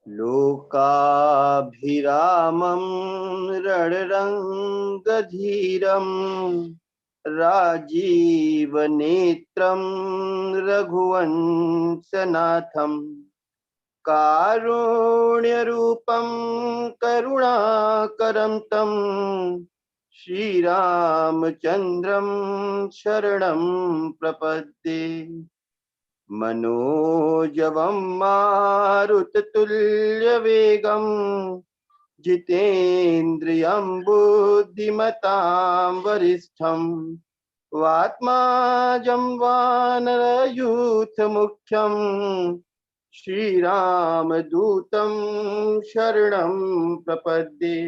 लोकाभिरामं रणरङ्गधीरं राजीवनेत्रं रघुवंशनाथं कारुण्यरूपं करुणाकरं तं श्रीरामचन्द्रं शरणं प्रपद्ये। मनोजवं मारुततुल्यवेगं जितेन्द्रियं बुद्धिमतां वरिष्ठं वात्माजं वानरयूथमुख्यं श्रीरामदूतं शरणं प्रपद्ये।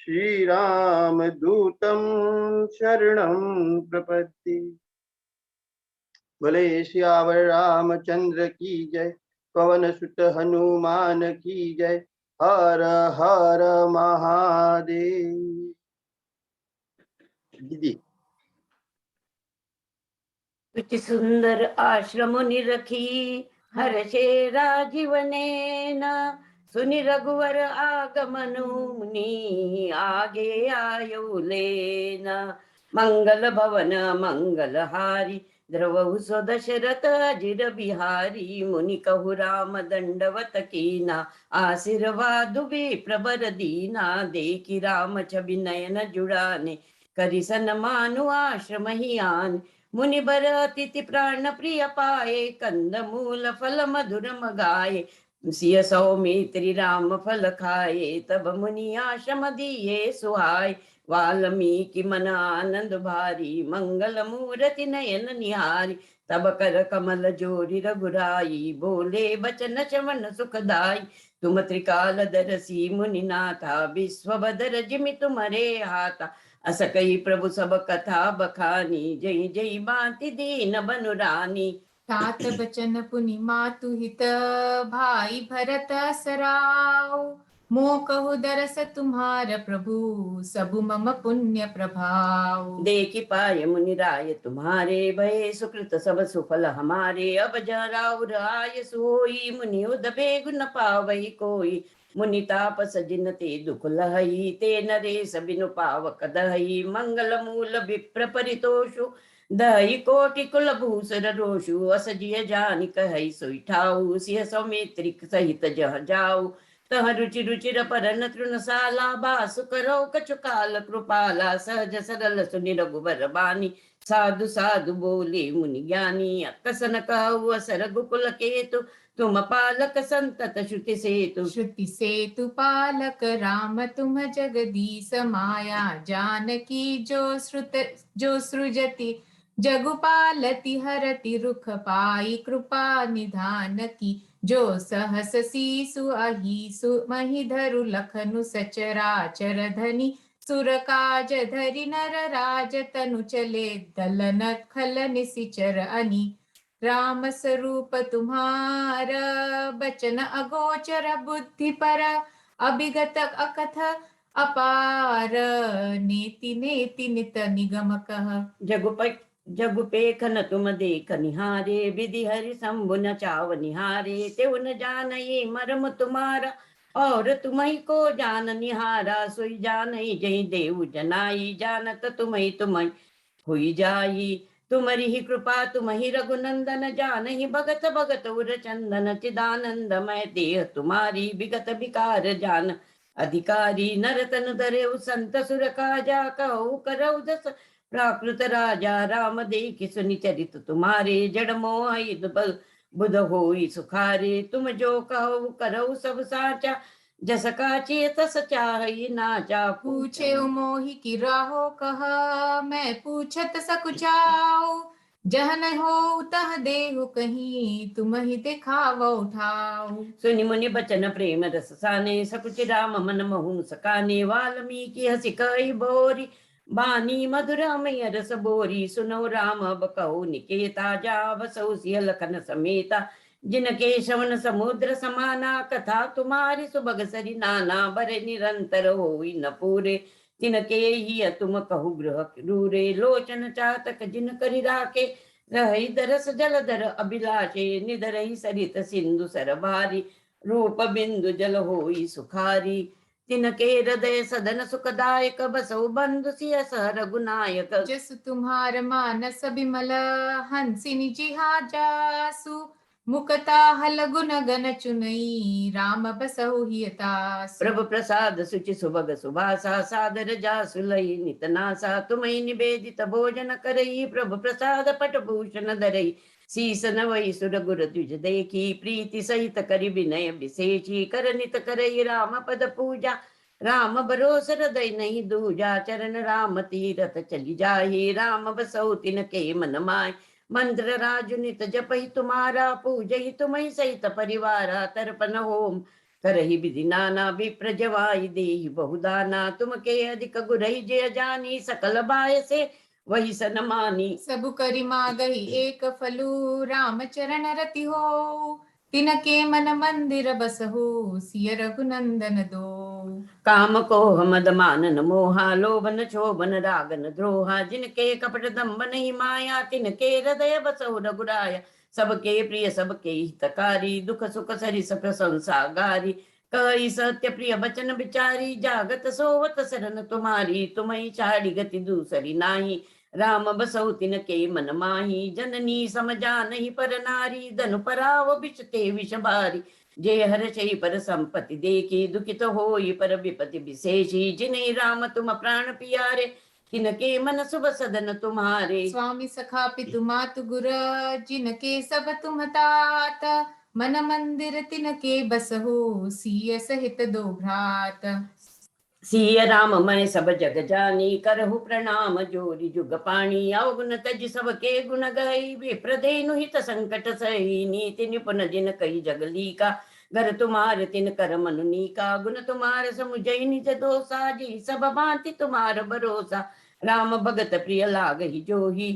श्रीरामदूतं शरणं प्रपद्ये। बोले सियावर रामचंद्र की जय। पवन सुत हनुमान की जय। हर हर महादेव। दीदी कुछ सुंदर आश्रम निरखी हर्षे राजीवनेन सुनि रघुवर आगमनु मुनि आगे आयो लेन मंगल भवन मंगलहारी द्रवहु सो दशरथ अजिर बिहारी मुनि कहु राम दंडवत कीना आशीर्वाद भी प्रबर दीना देखी राम छवि नयन जुड़ाने करि सन्मानु आश्रम ही आन मुनि बर अतिथि प्राण प्रिय पाए कंद मूल फल मधुर मगाए सिय सौमित्री राम फल खाए तब मुनि आश्रम दिए सुहाय वाल्मीकि मन आनंद भारी मंगल मूर्ति नयन निहारी तब कर कमल जोरी रघुराई बोले बचन श्रवण सुखदाई तुम त्रिकाल दरसी मुनि नाथा विश्व बदर जिमि तुम्हारे हाथा अस कही प्रभु सब कथा बखानी जय जय बाती दीन बनुरानी तात बचन पुनि मातु हित भाई भरत सराव मोह कहु दरस तुम्हार प्रभु सबु मम पुण्य प्रभाव। देखि पाय मुनि राय तुम्हारे भय सुकृत सब सुफल हमारे अब जराउ राय सोई मुनि उदबे गुण पावई कोई मुनि तापस जिन ते दुख लहई ते नरेश बिनु पावक दहई मंगल मूल विप्र परितोषु दही कोटि कुल भूषर रोषु अस जिय जानि कहई सोई ठाऊ सिय सौमित्रिक सहित जह जाऊ तह रुचि रुचिर परन तृणशाला बासु करो कछु काल कृपाला सहज सरल सुनि रघुबर बानी साधु साधु बोले मुनि ज्ञानी अकसन कहु असर गुकुल केतु तुम पालक संतत श्रुति सेतु पालक राम तुम जगदीश माया जानकी जो सृजति जगुपालति हरति रुख पाई कृपा निधान की जो सहस सीसु अहिसु महिधरु लखनु सचराचर धनि सुर काज धरि नर राज तनु चले दलन खल निसिचर अनि राम स्वरूप तुम्हारा बचन अगोचर बुद्धि पर अभिगत अकथ अपार नीति नेति नित निगम कह जगुपेखन तुम देख निहारे विधि हरि शंभु न चाव निहारे तेउ न जानई मरम तुम्हारा और तुम्ही को जान निहारा सोई जानई जय देव जनाई जानत तुम्ही हुई जाई तुम्हारी ही कृपा तुम्ही रघुनंदन जानहि भगत भगत उर चंदन चिदानंद मैं देह तुम्हारी विगत विकार जान अधिकारी नरतन धरे संत सुर काजा कहु करऊ दस प्राकृत राजा राम देखि सुनि चरित तुम्हारे जड़ मोह बुध होई सुखारे तुम जो कहो करऊ सब साचा जस काचिय तस चाहि नाचा पूछे मोहि की राहो कहा मैं पूछत सकुचाओ जह न हो तह देहु कहीं तुम ही दिखाव उठाओ सुनि मुनि बचन प्रेम रस साने सकुचि राम मन महु सकाने वाल्मीकि हसि कहि बोरी बानी मधुरमय रस बोरी सुनो राम अब कहो निकेता जा बसौ सिय लखन समेता जिनके श्रवण समुद्र समाना कथा तुम्हारी सुबग सरी नाना बरे निरंतर होई न पूरे तिनके ही तुम कहु गृह रूरे लोचन चातक जिन करि राखे रही दरस जलधर अभिलाषे निधरही सरित सिंधु सर भारी रूप बिंदु जल होई सुखारी तिनके हृदय सदन सुखदायक बसौ बंधु सिय सह रघुनायक जसु तुम्हार मानस बिमल हंसी निजिहा जासु मुकता हल गुन गन चुनई राम बसहु हियतासु। प्रभु प्रसाद सुचि सुभग सुभासा सादर जासु लई नितनासा तुम्हें निवेदित भोजन करई प्रभु प्रसाद पट भूषण धरई शीस नवई सुर गुर द्विज देखी प्रीति सहित करि विनय विशेषी कर नित करई राम पद पूजा राम भरोस हृदय नहीं दूजा चरण राम तीरथ चली जाही राम बसौ तिनके मन माय मंत्र राजु नित जपहि तुम्हारा पूजहि तुम्हें सहित परिवारा तर्पण होम करहि विधि नाना विप्र जवाई देहि बहुदाना तुम के अधिक गुरहि जय जानी सकल बाय से वही सन मानी। सबु करि मागहि एक फलु राम चरण रति हो तिनके मन मंदिर बसहु सिय रघुनंदन दो। काम को मद मानन मोहा लोभन शोभन रागन द्रोहा जिनके कपट दम्भ नहीं माया तिनके हृदय बसहु रघुराया सबके प्रिय सबके हितकारी दुख सुख सरिस प्रशंसा गारी कई सत्य प्रिय बचन बिचारी जागत सोवत शरण तुम्हारी तुम्हें छाड़ी गति दूसरी नाही राम बसहु तिनके मन माही जननी समझा नहीं पर नारी धनु पराव बिचते विष भारी जय हर चई पर संपत्ति देखी दुखित होई पर विपति विशेषी जिन्हें राम तुम प्राण पियारे तिनके मन शुभ सदन तुम्हारे। स्वामी सखा पितु मातु गुर जिनके सब तुम तात मन मंदिर तिनके बसहु सिय सहित दो भ्रात। सिय राम मैं सब जग जानी करहु प्रणाम जोरी जुग पाणी अवगुण तज सब के गुण गई विप्रदेनु हित संकट सही नीति निपुण जिन कही जगली का घर तुम्हारे तिन कर मनुनी का गुण तुम्हारे समुझई निज दोषा जी सब भांति तुम्हार भरोसा राम भगत प्रिय लाग ही जो ही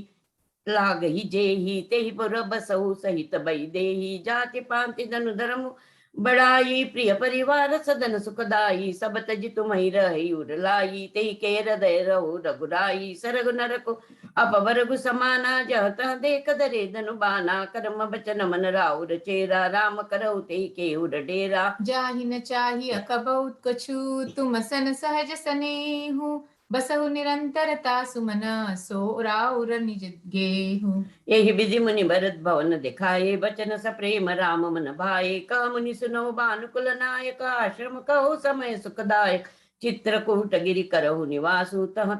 लाग ही जेही तेहि पुर बसहु सहित बई देही जाति पांति धनु धर्म बड़ाई प्रिय परिवार सदन सुखदाई सब तज तुम्हि रही उरलाई तेहि के हृदय रहो रघुराई सरग नरको अपवरगु समाना जह तह देख दरे धनु बाना कर्म बचन मन राउर चेरा राम करहु तेहि के उर डेरा। जाहि न चाहि अकबहुत कछु तुम सन सहज सनेहु बसहु निरंतरता सुमन सो राउर निज गेहु। यही विधि मुनि भरत भवन दिखाए बचन स प्रेम राम मन भाए कह मुनि सुनो भानुकुल नायक आश्रम कहो समय सुखदायक चित्रकूट गिरि करहु निवासु तह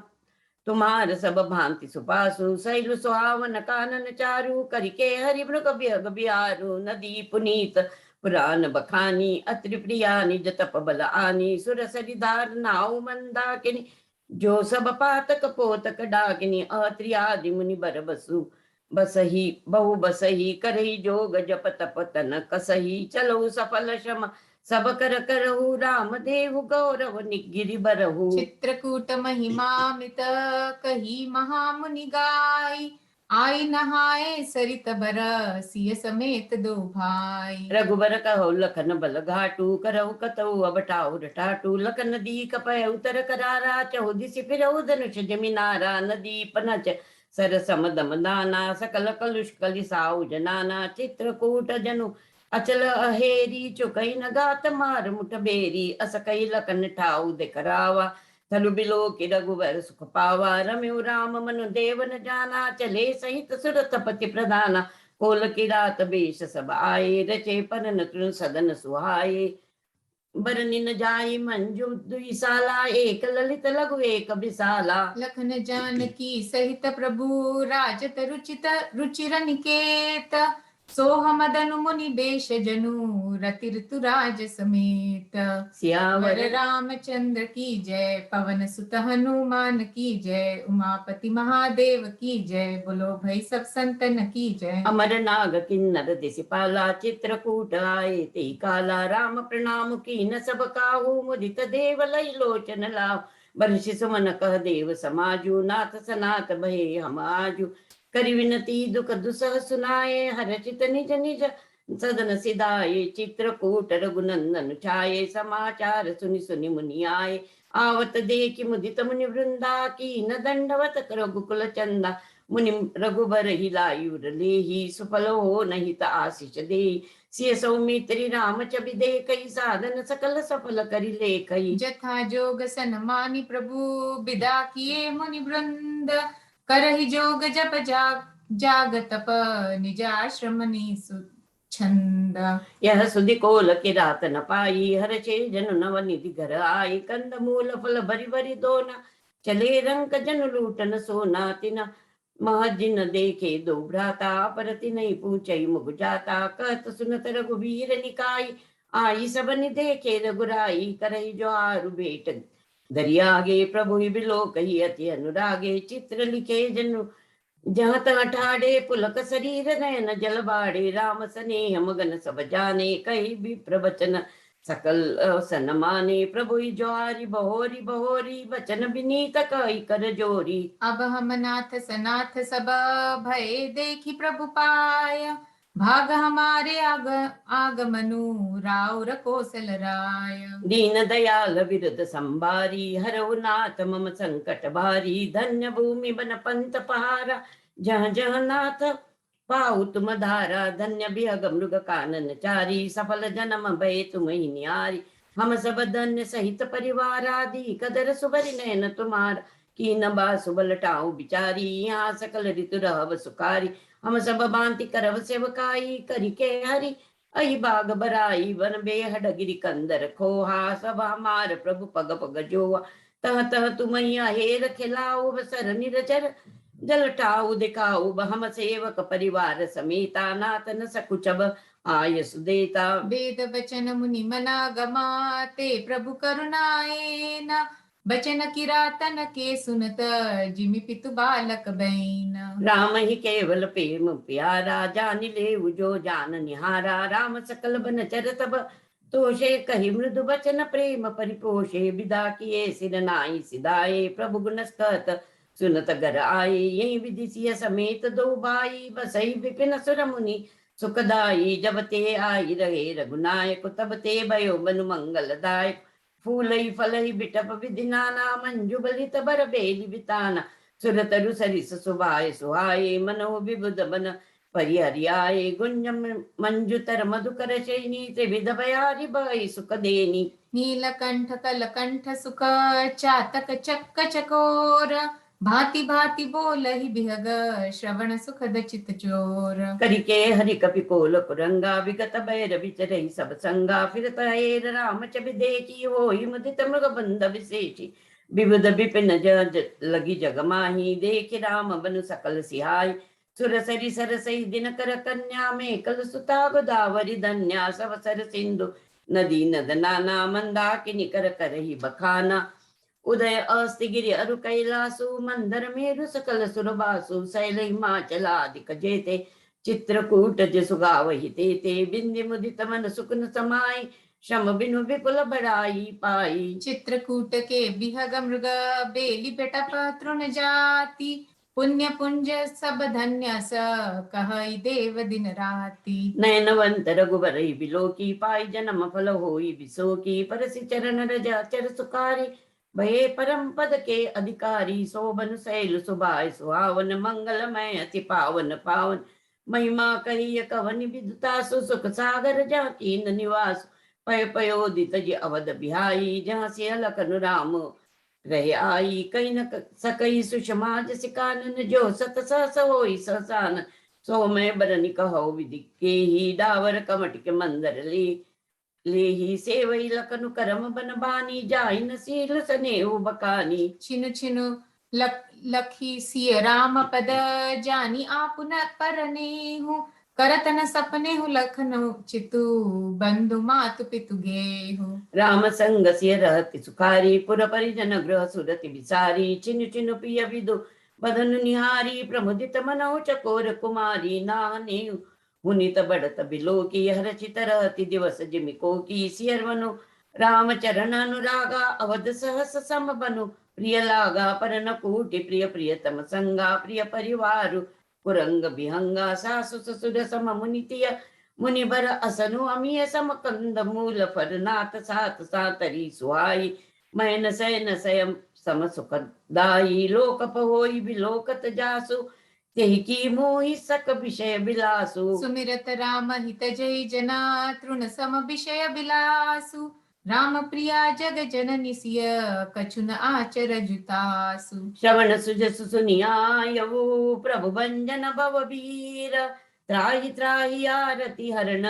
तुम्हार सब भांति सुपासु शैल सुहावन कानन चारु करिके हरि मृग बिहग बिहारु नदी पुनीत पुराण बखानी अत्रि प्रिया निज तप बल आनी सुर सरिधार नाउ मंदाकिनी जो सब पातक पोतक डाकिनी अत्रि आदि मुनि बर बसु बसही बहु बसही करही जोग जप तप तन कसही चलो सफल श्रम सब कर करहु राम देव गौरव निगिरि बरहु। चित्रकूट महिमामित कही महामुनि गाय आई नहाए सरित बर सिय समेत दो भाई। रघुबर कहो लखन बल घाटू करहु कतहु अबटाऊ रटाटू लखन दी कपय उतर करारा चहु दिसि फिरहु धनुष जमिनारा नदी पनच सर समदम दाना सकल कलुष कलिसाऊ जनाना चित्रकूट जनु अचल अहेरी चुकई न गात मार मुठ बेरी अस कई लखन ठाऊ दिखरावा थलु बिलो कि रघुवर सुख पावा रम्यु राम मनु देव न जाना चले सहित सुरतपति प्रधाना कोल की रात बेश सब आए रचे परन तृण सदन सुहाए बरनि न जाई मंजू दुईसाला एक ललित लघु एक विशाला। लखन जानकी सहित प्रभु राजत रुचित रुचिर निकेत सोह मदनु मुनि बेश जनु रति ऋतु राज समेत। सियावर वर रामचंद्र की जय पवन सुत हनुमान की जय उमापति महादेव की जय बोलो भाई सब संतन की जय। अमर नाग किन्नर दिसिपाला चित्रकूट आए ते काला राम प्रणाम की न सब काहू मुदित देव लई लोचन लाओ बरषि सुमन कह देव समाजू नाथ सनाथ भये हम आजू करि विनती दुख दुसह सुनाए हरचित निज निज सदन सिधाए चित्रकूट रघुनंदन छाये समाचार सुनि सुनि मुनि आए आवत देखि मुदित मुनि वृंदा की न दंडवत रघुकुल चंदा मुनि रघुबर ही लायुर लेहि सुफल हो नहीं त आशीष दे सिय सौमित्री राम चबि दे कई साधन सकल सफल करि ले कई जथा जोग सनमानि प्रभु बिदा किए मुनि वृंद करहि जोग जप जाग तप निज आश्रम निसु छंद। यह सुधि कोल के रात न पाई हर छे जन नव निधि घर आई कंद मूल फल भरी भरी दोना चले रंग जन लूटन सोना तिना महजिन देखे दो भ्राता परति नहीं पूछई मुग जाता कहत सुनत रघुवीर निकाई आई सबनि देखे रघुराई करई जो आरु बेट दरियागे प्रभु ही बिलो कही अति अनुरागे चित्र लिखे जनु जहाँ तहाँ ठाड़े पुलक शरीर नयन जल बाड़े राम सनेह मगन सब जाने कही भी प्रवचन सकल सन माने प्रभु ज्वारी बहोरी बहोरी बचन विनीत कही कर जोरी। अब हम नाथ सनाथ सब भय देखी प्रभु पाय भाग हमारे आगमनु राउर कौशल राय। दीन दयाल विरुद्ध संभारी हरऊ नाथ मम संकट भारी धन्य भूमि बन पंत पहारा जह जह नाथ पाऊ तुम धारा धन्य बिहग मृग कानन चारी सफल जन्म भय तुम ही निहारी हम सब धन्य सहित परिवार आदि कदर सुबरी नैन तुम्हारा की न बासु बलटाऊ बिचारी यहाँ सकल ऋतु रहब सुकारी हम सब बांति करव सेवकाई करी के हरि अहि बाग बराई वन बेहड गिरी कंदर खोहा सब हमार प्रभु पग पग जोआ तह तह तुम हेर खिलाओ बसर निरचर जल टाऊ दिखाऊ हम सेवक परिवार समेता नाथ न सकुचब आय सुदेता। वेद वचन मुनि मना गमाते प्रभु करुणाए न बचन किरातन के सुनत जिमि पितु बालक बैन। राम ही केवल प्रेम प्यारा जान ले जो जान निहारा राम सकल बन चर तब तोषे कही मृदु बचन प्रेम परिपोषे विदा किए सिर नाई सिदाए प्रभु गुण कहत सुनत घर आए यही विधि सिय समेत दो भाई बसई विपिन सुर मुनि सुखदाई जब ते आई रहे रघुनायक तब ते भयो बनु मंगलदायक फूलई फलई बिटप विधि नाना मंजु बलित बर बेली बिताना सुरतरु सरिस सुभाए सुहाए मनो विबुध बन परिहरियाए गुंज मंजुतर मधुकर शैनी त्रिविध भयारि भई सुख देनी नीलकंठ कलकंठ सुख चातक चक्क चकोर भांति भांति बोलहि बिहग श्रवण सुखद चित चोर। करिके हरि कपि कोल कुरंगा विगत बैर विचरहि सब संगा फिरत हेर राम चबि देखी होई मुदित मृग बंध विशेषी विबुध विपिन लगी जग माही देख राम बनु सकल सिहाय सुर सरि सरसई दिनकर कन्या में कल सुता गोदावरी धन्या सब सर सिंधु नदी नद नाना मंदाकिनी कर करहि बखाना उदय अस्तिगिरि अरु कैलासु मंदर मेरु सकल सुरबासु शैल हिमाचलादिक जेते चित्रकूट जसुगावहि ते बिंदि मुदित मन सुकुन समाई श्रम बिनु विपुल बड़ाई पाई। चित्रकूट के बिहग मृग बेली बेटप तृण जाति पुण्य पुंज सब धन्य स कहई देव दिन राति। नयनवंत रघुबर बिलोकी पाई जन्म फल होई बिसोकी परसि चरण रजा चर सुकारी भये परम पद के अधिकारी शोभन शैल सुभाय सुहावन मंगलमय अति पावन पावन महिमा कही कवन विदुता सुख सागर जहाँ कीन निवास पय पयोदित जी अवध बिहाई जहाँ से अलकनु राम रहे आई कही न सकई सुषमा जस कानन जो सत सहस होई सहसान सो मैं बरनि कहो विधि के ही डावर कमट के मंदर ले ही सेवई लखनु करम बन बानी जाहि न सील सनेहु बकानी। छिनु छिनु लखी सिय राम पद जानी आपुन परनेहु करत न सपने हु लखनु चितु बंधु मातु पितु गेहु। राम संग सिय रहति सुखारी पुर परिजन गृह सुरति विसारी छिनु छिनु पिय विदु बदनु निहारी प्रमुदित मनहु चकोर कुमारी नाहने हुनित बढ़त बिलोकी हर्षित रहति दिवस जिमिको की सियरवनु राम चरण अनुरागा अवध सहस सम बनु प्रिय लागा पर न कूटि प्रिय प्रियतम संगा प्रिय परिवारु कुरंग विहंगा सासु ससुर सम मुनितिय मुनि बर असनु अमिय सम कंद मूल फर नाथ सात सातरी सुहाई मैन सैन सयम सम सुखदाई लोक पहोई बिलोकत जासु तेहि की मोहि सक विषय बिलासु। सुमिरत राम हित जय जना तृण सम विषय बिलासु। राम प्रिया जग जननि सिय कछु न आचर जुतासु। श्रवण सुजसु सुनियायऊ प्रभु भंजन भव वीर। त्राहि त्राहि आरति हरण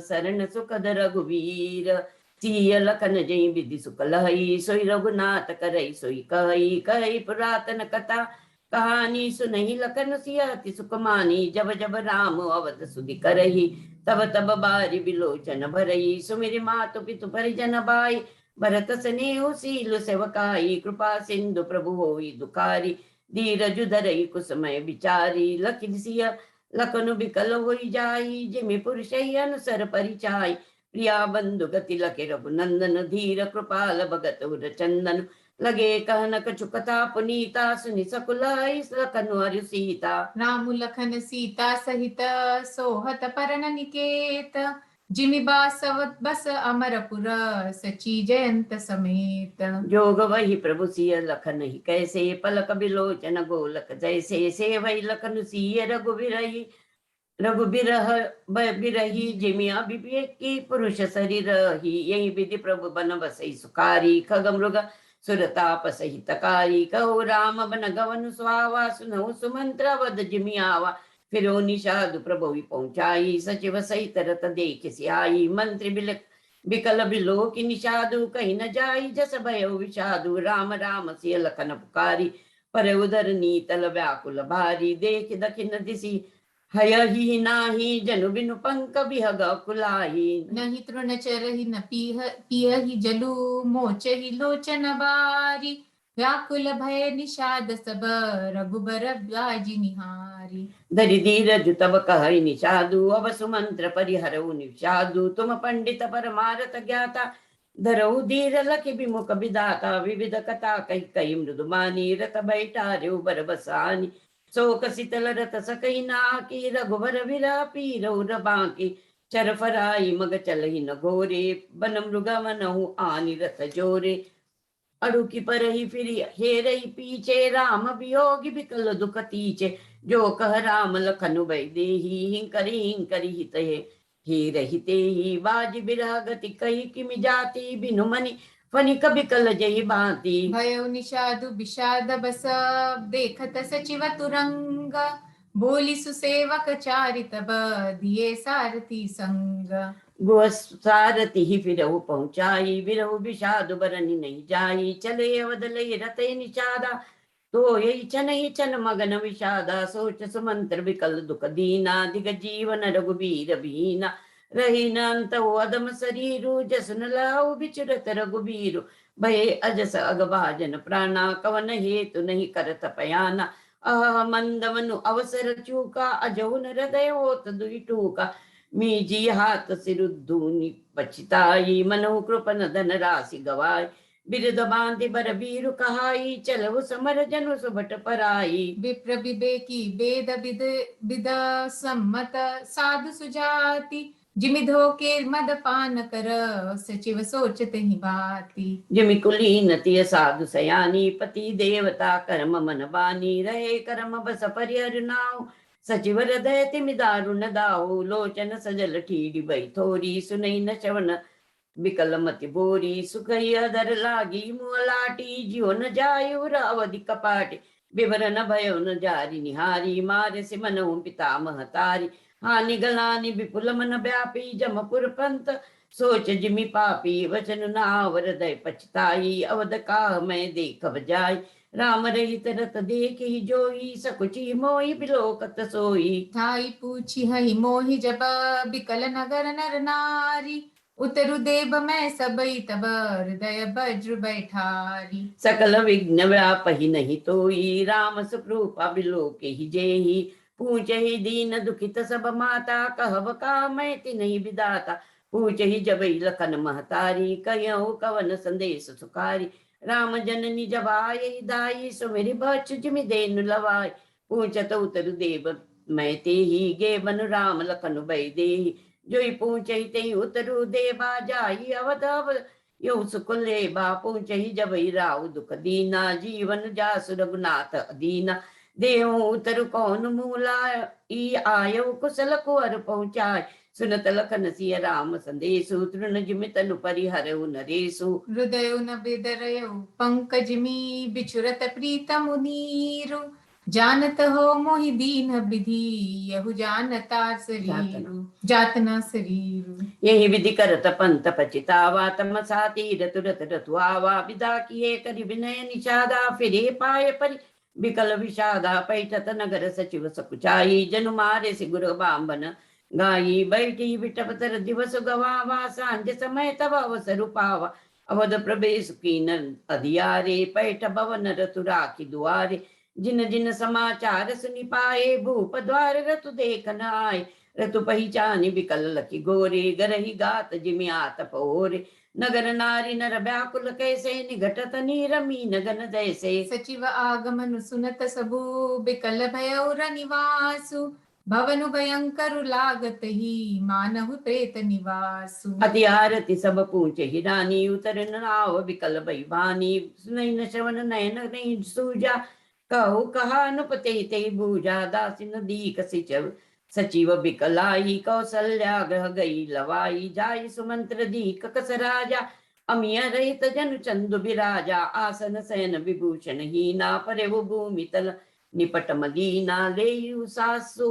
शरण सुखद रघुवीर। सिय लखन जय विधि सुख लहई सोई रघुनाथ करई सोई कही कही पुरातन कथा। कहानी सुनहि लखन सिय अति सुख मानी जब जब राम अवध सुधि करही। तब तब बारी बिलोचन भरई सुमिरि मातु पितु परिजन बाई। भरत स्नेहु सील सेवकाई कृपा सिंधु प्रभु होई दुखारी। धीरजु धरई कुसमय विचारी लखन सिय लखनु बिकल होई जाई। जिमि पुरुष अनुसर परिचाई प्रिया बंधु गति लखे रघुनंदन। धीर कृपाल भगत उर चंदन लगे कहन कछु कथा पुनीता। सुनि सकुलाई लखनु हरु सीता। राम लखन सीता सहित सोहत परन निकेत। जिमि बासव बस अमरपुर सची जयंत समेत। जोग वही प्रभु सिय लखन ही कैसे पलक बिलोचन गोलक जैसे। से वही लखन सिय रघुवीरही रघुबीरह बिरही। जिमि अभिवेकी पुरुष शरीर ही। यही विधि प्रभु बन बसई सुखारी। खग मृग सुरताप सहितकारी। कहो राम बन गवन सुहावा सुनहु सुमंत्र वद जिमि आवा। फिरो निषादु प्रभु पहुंचाई सचिव सहित रत देख सियाई। मंत्री बिकल बिलो की निषादु कहीं न जाई जस भयो विषादु। राम राम सिय लखन पुकारी पर उदर नीतल व्याकुल भारी। देख दखिन दिसी हयहि नाही जनु बिनु पंक बिहग कुलाही। नहीं तृण चरहि न पियहि जलु मोचहि लोचन बारी। व्याकुल भय निषाद सब रघुबर ब्याजि निहारी। धरि धीरज तब कहई निषादु अब सुमंत्र परिहरऊ निषादु। तुम पंडित परमारथ ज्ञाता धरऊ धीर लखि विमुख विदाता। विविध कथा कही कही मृदुमानी रत बैठारे बर बसानी। शोक शीतल रत सकई नाकी रघुबर विरह पीरऊ रबाकी। चर फराई मग चलहि न घोरे बन मृग मनहु आनि रथ जोरे। अड़ुकी पर ही फिर हेरई पीछे राम वियोगी बिकल दुख तीचे। जो कह राम लखनु भई देही हिंकरी हित हे रहिते ही। बाज बिरह गति कही किमि जाति बिनु मनि फनिक बिकल जही भांति। भयो निषादु विषाद बस देखत सचिव तुरंग। बोली सुसेवक चारि तब दिए सारथी संग। गोसारथि ही फिरहु पहुंचाई बिरहु विषादु बरनि नहीं जाई। चले अवध लय रते निषादा तो यही छन ही छन मगन विषादा। सोच सुमंत्र विकल दुख दीना दिग जीवन रघुबीर बीना। रही न अंत अदम शरीरु जसन लाऊ बिचुरत रघुबीरु। भय अजस अगभाजन प्राणा कवन हेतु नहीं करत पयाना। अह मंदमनु अवसर चूका अजहुन हृदय होत दुई टूका। मीजी हाथ सिरुद्धूनि पछिताई मनहु कृपन धन राशि गवाई। बिरद बांधि बर बीरु कहाई चलहु समर जनु सुभट पराई। विप्र विवेकी वेद विद सम्मत साधु सुजाति। जिमि धोखे मद पान कर सचिव सोचत ही बाती। जिमि कुलीन तिय साधु सयानी पति देवता कर्म मन बानी। रहे कर्म बस परिहर नाउ सचिव हृदय तिमि दारुण दाहु। लोचन सजल ठीडी बई थोरी सुनई न श्रवण बिकल मति बोरी। सुखई अधर लागी मुँह लाटी जियो न जायु अवधि कपाटी। विवरण भयो न जारी निहारी मारे से मनहु पिता महतारी। हानि गलानि विपुल मन व्यापी जमपुर पंत सोच जिमि पापी। वचन नावर हृदय पछताई अवध काह मैं देखब जाय। राम रहित रत देख ही जोई सकुची मोहि बिलोकत सोई। ठाई पूछी हई मोहि जब बिकल नगर नर नारी। उतरु देव मैं सबई तब हृदय वज्र बैठारी। सकल विघ्न व्यापहि नहीं तोई राम सुकृपा बिलोके ही जेहि। पूछहि दीन दुखित सब माता कहब का मैं तिन्हि विदाता। पूछहि जबई लखन महतारी कयहु कवन संदेश सुखारी। राम जननी जब आयहि दाई सुमिरि बच्चु जिमि देनु लवाई। पूछत उतरु देव मैं तेहि गे बनु राम लखन भई देहि। जोई पूछहि तेहि उतरु देबा जाई अवध यो सुकुले बा पूछहि जबई राउ दुख दीना। जीवन जासु रघुनाथ दीना देहु उतरु कौन मूला ई आयो कुशल कुवर पहुँचाय सुनत लखन सिय राम संदेशु तृण जिमि तनु परिहरउ नरेशु हृदय न बिदरयो पंकजमी बिछुरत प्रीतम नीरु जानत हो मोहि दीन विधि यहु जानता शरीरु जातना शरीरु यही विधि करत पंत पचितावा तम सातीर तुरत रतुआवा विदा किए करि विनय निषादा फिरे पाय परि विकल विषादा पैठत नगर सचिव सकुचाई जनु मारे सिगुर बांबन गाई बैठी बिटपतर दिवस गवावा सांझ समय तब अवसर पावा अवध प्रवेश कीन अधियारे पैठ भवन रतु राखी दुआरे जिन जिन समाचार सुनि पाए भूप द्वार रतु देखन आए ऋतु पहचानी विकल लकी गोरे गरही गात जिमि आत पोरे नगर नारी नर व्याकुल कैसे निघटत नीर मीन गन जैसे सचिव आगमनु सुनत सबु बिकल भयौर निवासु भवनु भयंकर लागत ही मानहु प्रेत निवासु अति आरती सब पूछे ही रानी उतर नाव विकल भैवानी सुनई न श्रवण नयन नहीं सूजा कहो कहा अनुपते ते बूझा दासिन दीक सिचव सचिव बिकलाई कौशल्या ग्रह गई लवाई जाई सुमंत्र दीक कस राजा अमिय रहित जनु चंदु बिराजा आसन सयन विभूषण हीना परे वो भूमि तल निपट मदीना लेयु सासु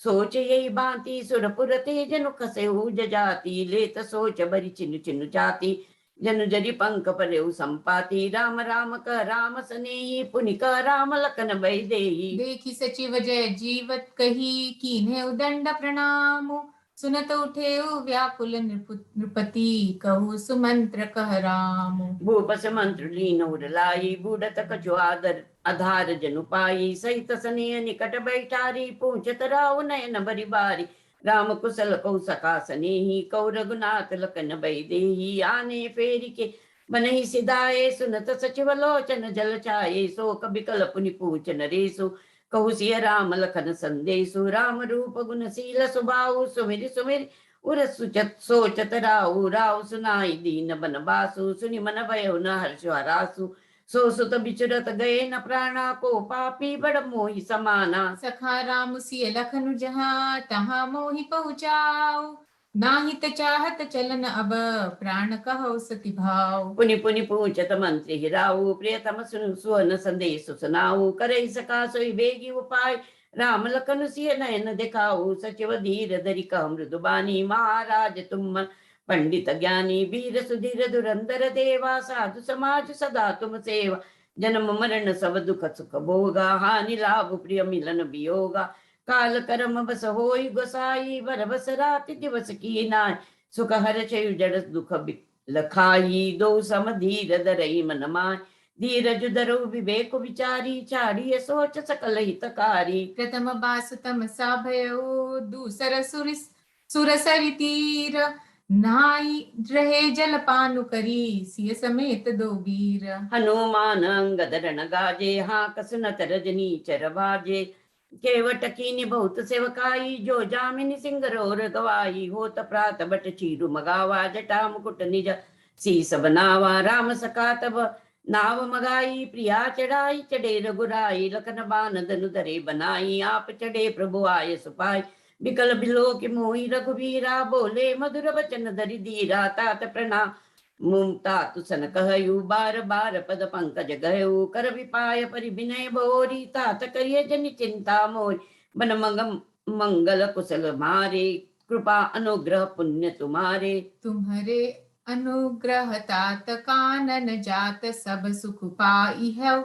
सोच यही भांति सुरपुर ते जनु खसे जाति लेत सोच बरी चिनु चिनु जाति जनु जरी पंख परे संपाति राम राम क राम सनेही पुनि क राम लखन भई देही देखी सचिव जय जीवत कही कीन्हे उदंड प्रणामु सुनत उठे व्याकुल नृपति कहु सुमंत्र कह राम भूपस मंत्र लीन उरलाई बूढ़त कछु आदर आधार जनु पाई सहित सनेह निकट बैठारी पूछत राव नयन बरी बारी राम कुशल कौ सका सनेही कौ रघुनाथ लखन भई देही आने फेरी के बनहि सिधाए सुनत सचिव लोचन जल छाये शोक बिकल पुनि पूछ नरेशु कहु सिय राम लखन संदेशु राम रूप गुण शील सुभाऊ सुमिर सुमिर उर सुचत सोचत राहु राव सुनाई दीन बन बासु सुनि मन भयो न हर्ष हरासु सो सुत बिचरत गए न प्राणा को पापी बड़ मोहि समाना सखा राम सिय लखनु जहाँ तहाँ मोहि पहुँचाओ नाहित चाहत चलन अब प्राण कहो सति भाव पुनि पुनि पूछत मंत्री राहु प्रियतम सुन सुवन संदेश सुनाऊ करे सका सोई बेगी उपाय राम लखन सिय नयन दिखाऊ सचिव धीर धरि कह मृदुबानी महाराज तुम पंडित ज्ञानी वीर सुधीर धुरंधर देवा साधु समाज सदा तुम सेवा जन्म मरण सब दुख सुख भोगा हानि लाभ प्रिय मिलन वियोगा काल कर्म बस होई गोसाई बर बस राति दिवस की नाय सुख हर चयु जड़ दुख लखाई दो सम धीर धरई मन माय धीरज धरो विवेक विचारी चारिय सोच सकल हितकारी प्रथम बासु तम सा भयो दूसर सुरसरि तीर नाई रहे जल पानु करी सिय समेत दो वीर हनुमान अंगद रण गाजे हाँ कसुनत रजनी चर बाजे केवट कीनि बहुत सेवकाई जो जामिनी सिंह रोर गवाई होत प्रात बट चीरु मगावा जटा मुकुट निज शीस बनावा राम सका तब नाव मगाई प्रिया चढ़ाई चढ़े रघुराई लखन बान धनु धरे बनाई आप चढ़े प्रभु आय सुपाई बिकल बिलो के मोहि रघुवीरा बोले मधुर वचन धरि धीरा तात प्रणाम मुमता तुसन कहयु बार बार पद पंकज गयु कर विपाय परि विनय भोरी तात करिय जनि चिंता मोरी बन मंगल कुशल मारे कृपा अनुग्रह पुण्य तुम्हारे तुम्हारे अनुग्रह तात कानन जात सब सुख पाई है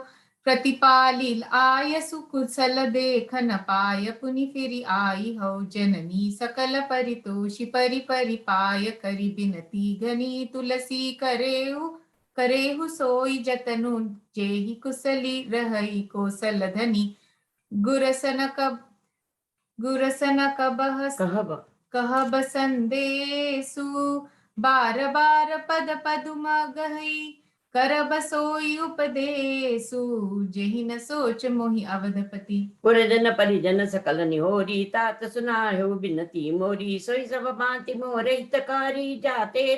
प्रतिपालिल आय सुकुशल देख न पाय पुनि फिरि आई हो जननी सकल परितोषि परि परि पाय करि बिनती घनी तुलसी करेहु सोई जतनु जेहि कुशली रहई कौशल धनी गुरसन कहब संदेशु बार बार पद पदुम गहई कर बसोई उपदेशु जेहि न सोच मोहि अवधपति पुरजन परिजन सकल निहोरी तात सुनायो बिनती मोरी सोई सब भांति मोर हितकारी जाते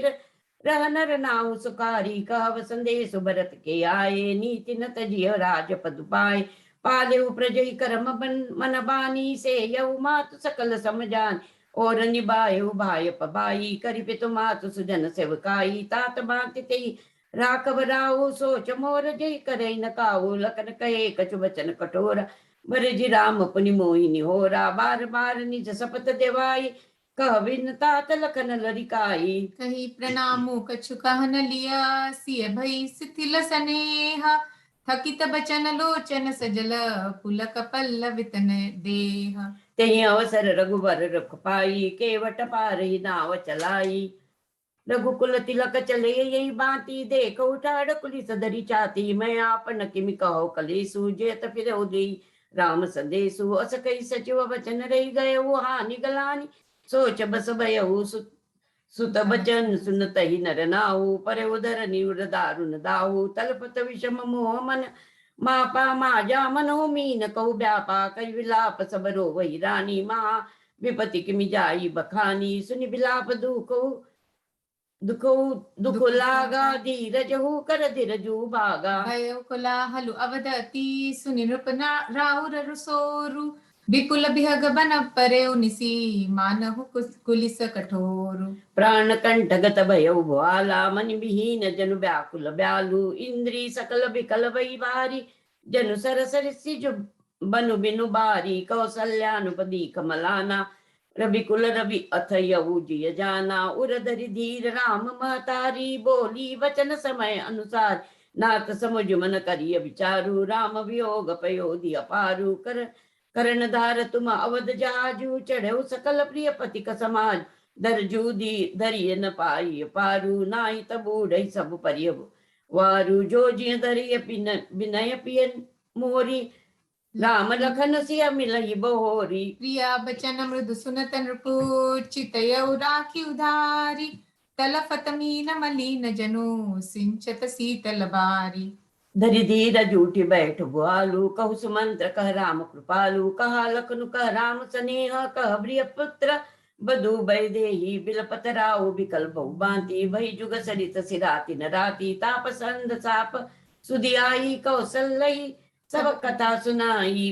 रह नर नाउ सुकारी कहव संदेश भरत के आए नीति न तजिय राज पद पाए पालेहु प्रजई करम मन बानी से यऊ मातु सकल समजान और निभायु भाय पबाई करि पितु मातु सुजन सेवकाई तात बांति तेई राघव राव सोच मोर जय करे न काऊ लखन कहे कछु बचन कठोर बरजी राम पुनि मोहिनी होरा बार बार निज सपत देवाई कह बिन तात लखन लरिकाई कही प्रणामो कछु कहन लिया सिय भई शिथिल स्नेह थकित बचन लोचन सजल पुलक पल्लवितन देह तेहि अवसर रघुबर रख पाई केवट पारही नाव चलाई रघुकुल तिलक चले यही बाती देख उठाड़ कुलिस धरी चाती मैं आपन किमि कहो कलेसु जेत फिर उदी राम संदेशु अस कई सचिव वचन रही गए वो हानि गलानी सोच बस भयऊ सुत बचन सुनत ही नर नाऊ पर उदर निवृ दारुण दाऊ तलपत विषम मोह मन मापा माजा मनो मीन कहु व्यापा कई विलाप सब रो वही रानी माँ विपति किमि जाई बखानी सुनि विलाप दुखो लागा धीरज हु कर धीरजु भागा भयो कोलाहलु अवदति सुनि नृप राउर रुसोरु विपुल बिहग बन परे निसी मानहु कुलिस कठोरु प्राण कंठगत भयउ भुआला मन विहीन जनु व्याकुल ब्यालु इंद्री सकल विकल वही भारी जनु सरसर सिजु बनु बिनु बारी कौसल्यानुपदी कमलाना रवि कुल रवि अथ यऊ जिय जाना उरधरि धीर राम महतारी बोली वचन समय अनुसार नाथ समुझ मन करिय विचारु राम वियोग पयोधि अपारु करण धार तुम अवध जहाजु चढ़ऊ सकल प्रिय पति का समाज दरजू दी धरिय न पाई पारु नाई तबूढ़ सब परिय वारु जो जिय धरिय विनय पियन मोरी राम लखन सिया मिलहि बहोरी प्रिया बचन मृदु सुनत नृपु चितयउ राखी उधारी तलफत मीन मलिन जनु सिंचत शीतल बारी धरि धीरज उठि बैठ ग्वालु कहु सुमंत्र कह राम कृपालु कहा लखनु कह राम स्नेह कह प्रिय पुत्र बधु बैदेही बिलपत राउ बिकल बहु बांति वही जुग सरित सिराति न राति तापसंद साप सुधियाई कौशल्यई सब कथा सुनाई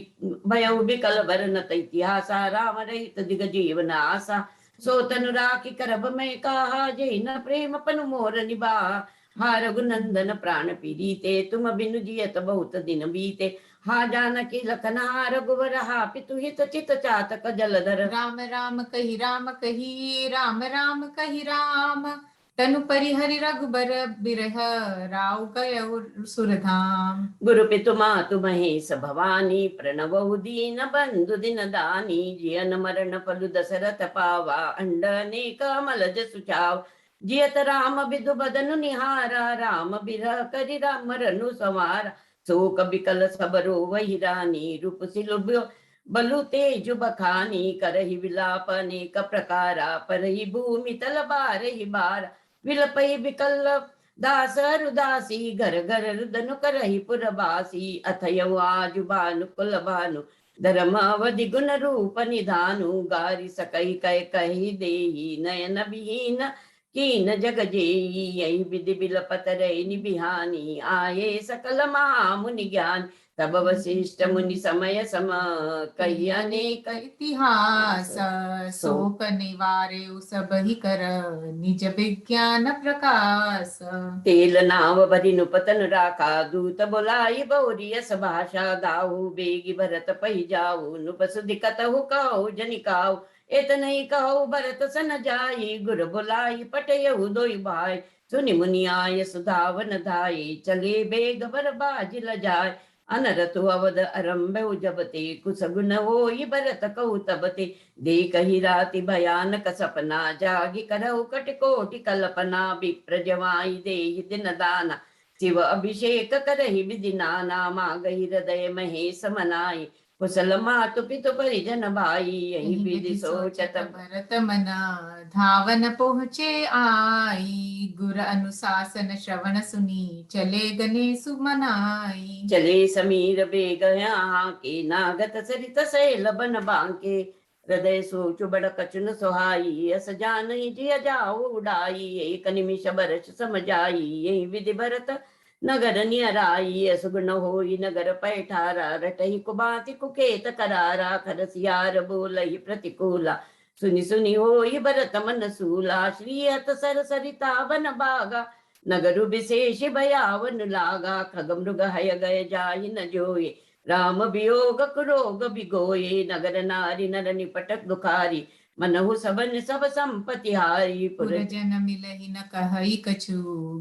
भयउ बिकल वरनत इतिहासा राम रहित दिग जीवन आशा सो तनु राखी करब में कहा जय न प्रेम पनु मोर निभा हा रघुनंदन प्राण पीड़ीते तुम बिनु जियत बहुत दिन बीते हा जानकी लखन हा रघुवर हा पितु हित चित चातक जलधर राम राम कही राम कही राम राम कही राम तनु परिहरि रघुबर बिरह राव गयउ सुरधाम गुरु पितु मातु महेश भवानी प्रणवउ दीन बंधु दिन दानी जियन मरण फलु दशरथ पावा अंडने कमल जसु चाव जियत राम बिदु बदनु निहारा राम बिरह करि राम रनु संवारा शोक बिकल सबरो वही रानी रूप सिलुब्यो बलु तेजु बखानी करहि विलाप अनेक प्रकारा परहि भूमि तल बारहि बार विलपहि विकल दास रुदासी घर घर रुदनु करहि पुरबासी अथयउ आजु भानु कुल भानु धर्मावधि गुण रूप निधानु गारि सकहि कह कहि देहि नयन विहीन कीन जग जेई यही विधि बिलपत रही बिहानी आये सकल महामुनि ज्ञान तब वशिष्ठ मुनि समय सम कही अनेक इतिहास शोक निवारे सब ही कर निज विज्ञान प्रकाश तेल नाव भरी नुपतन राखा दूत बोलाई बहुरी यस भाषा दाऊ बेगी भरत पही जाऊ नुपसुधि कतहु कहो जनिकाऊ एतनहि कहो भरत सन जाई गुर बुलाई पटयहु दोई भाई सुनि मुनि आय सुधावन धाई चले बेग बर बाज लजाय अनरतु अवध अरंभ जबते कुसगुन होई भरत कहु तबते देखहि राति भयानक सपना जागी करहु कटकोटि कल्पना विप्र जवाई देहि दिन दाना शिव अभिषेक करहि विधि नाना मागहि हृदय महेश मनाई कुशल मातु पितु परिजन भाई यही विधि सोचत भरत मना धावन पहुँचे आई गुर अनुशासन श्रवण सुनी चले गणेशु मनाई चले समीर बेग के नागत सरित सैल बन बांके हृदय सोच बड़ कचुन सुहाई अस जान जिय जाओ उड़ाई एक निमिष बरस समझाई यही विधि भरत नगर नियराई असुगुण होई नगर पैठारा रटहि कुबाति कुकेत करारा खरसियार बोलहि प्रतिकूला सुनि सुनि होई भरत मन सूला श्रीहत सर सरिता वन बागा नगरु विशेष भयावन लागा खग मृग हय गय जाहि न जोये राम वियोग कुरोग बिगोये नगर नारी नर निपटक दुखारी मनहु सबन सब संपत्ति हारी पुर पुरजन मिलहि न कहई कछु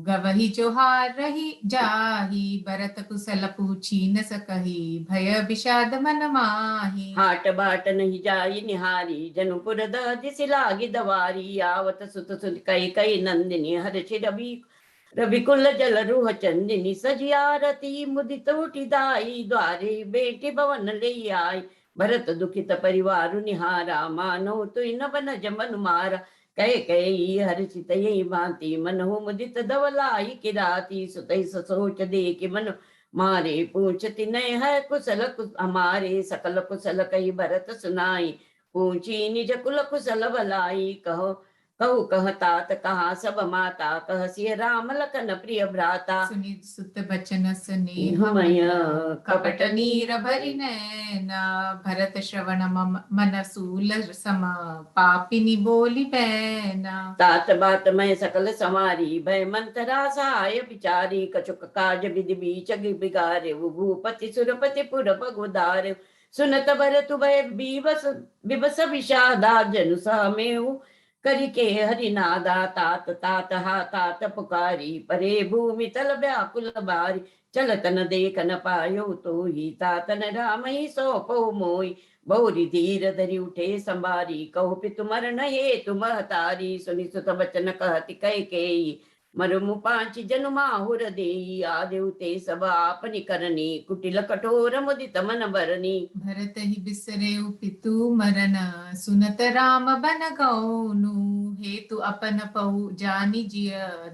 गवही जोहार रही जाही भरत कुशल पूछी न सकही भय विषाद मन माही हाट बाट नहीं जाई निहारी जनुपुर दिसि लागी दवारी आवत सुत सुत कई कई नंदिनी हर्षि रविकुल जल रूह चंदिनी सजियारती मुदित उठी दाई द्वारे बेटी भवन ले आई भरत दुखित परिवार निहारा मानो तुई न बन जमन मारा कह कही हर्षित यही भांति मनहु मुदित दवलाई किराती सुतई सोच दे कि मन मारे पूछती नहीं है कुशल हमारे सकल कुशल कही भरत सुनाई पूछी निज कुल कुशल भलाई कहो कहु कह तात कहा सब माता कह सिय राम लखन प्रिय भ्राता सुनि सुत बचन स्नेह मय कपट नीर भरि नैन भरत श्रवण मन सूल सम पापिनी बोली बैन तात बात मैं सकल समारी भय मंतरा सहाय विचारी कछुक काज विधि बीच बिगारे भूपति सुरपति पुर पगुदारे सुनत भरतु भय बीबस बिबस विषादा जनु सहमेहु करिके हरिनादा तात तात हा तात पुकारी परे भूमि तल व्याकुल बारी चलत न देख न पायो तो ही तातन राम ही सौपो मोई बहुरी धीर धरि उठे संबारी कहु पितु मरण हे तुम हतारी सुनि सुत बचन कहति कह के मरुमु पांच जनु माहुर देई आदेवते सब आपनि करनी कुटिल कठोर मुदित मन भरनी भरत ही बिसरे पितु मरन सुनत राम बन गौनु हेतु अपन पहु जानी जिय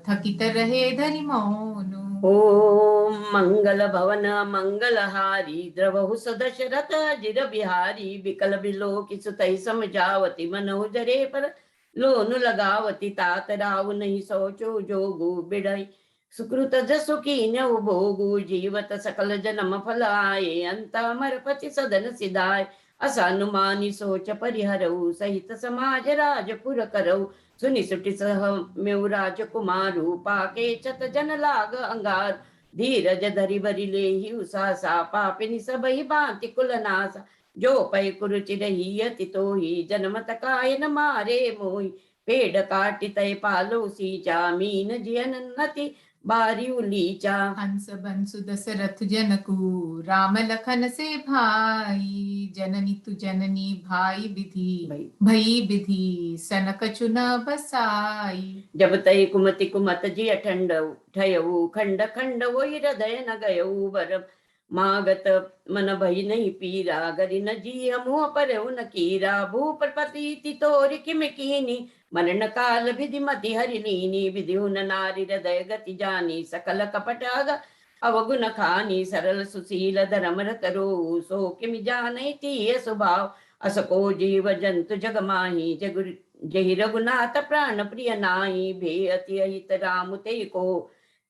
थकित रहे धरि मौनु ओम मंगल भवन मंगलहारी द्रवहु सदशरथ जिर बिहारी विकल बिलोकि सुतहि समझावती मनहु जरे पर लोनु लगावती तात राव नहीं सोचो जोगु बिड़ई सुकृत जसु कीन्य भोगु जीवत सकल जन्म फल आए अंत अमरपति सदन सिधाय असनुमानी सोच परिहरऊ सहित समाज राजपुर करऊ सुनि सुटि सह मेउ राजकुमारु पाके चत जन लाग अंगार धीरज धरि बरि लेहि उसासा पापिनि सबहि भांति कुल नासा जो पै कुरुचि रही अति तोहि जनमत काय न मारे मोहि पेड़ काटि तय पालो सीचा मीन जियन नति बारी उलीचा हंस बंसु दशरथ जनकु राम लखन से भाई जननी तु जननी भाई विधि भई विधि सन कछु न बसाई जब तय कुमति कुमत जिय ठंड ठयऊ खंड खंड वही हृदय न गयऊ बर मागत मन भई नहीं पीरा गरि न जी मुँह पर न कीरा भूपति तोरि किम कीनी मरण काल विधि मति हरि लीनी विधि हुन नारी हृदय गति जानी सकल कपट अवगुण खानी सरल सुशील धर्म रत रो सो किम जाने तीय स्वभाव असको जीव जंतु जग माही जगु जहि रघुनाथ प्राण प्रिय नाई भे अति अहित राम ते को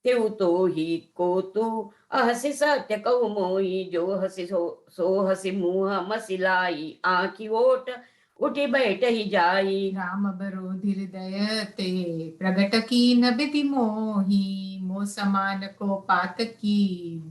तेउ तो ही को तू अहसि सत्य कहु मोही जो हसी सो हसी मुँह मसिलाई आँखी ओट उठी बैठ ही जाई राम बरोधि हृदय ते प्रगट की न विधि मोही मो समान को पात की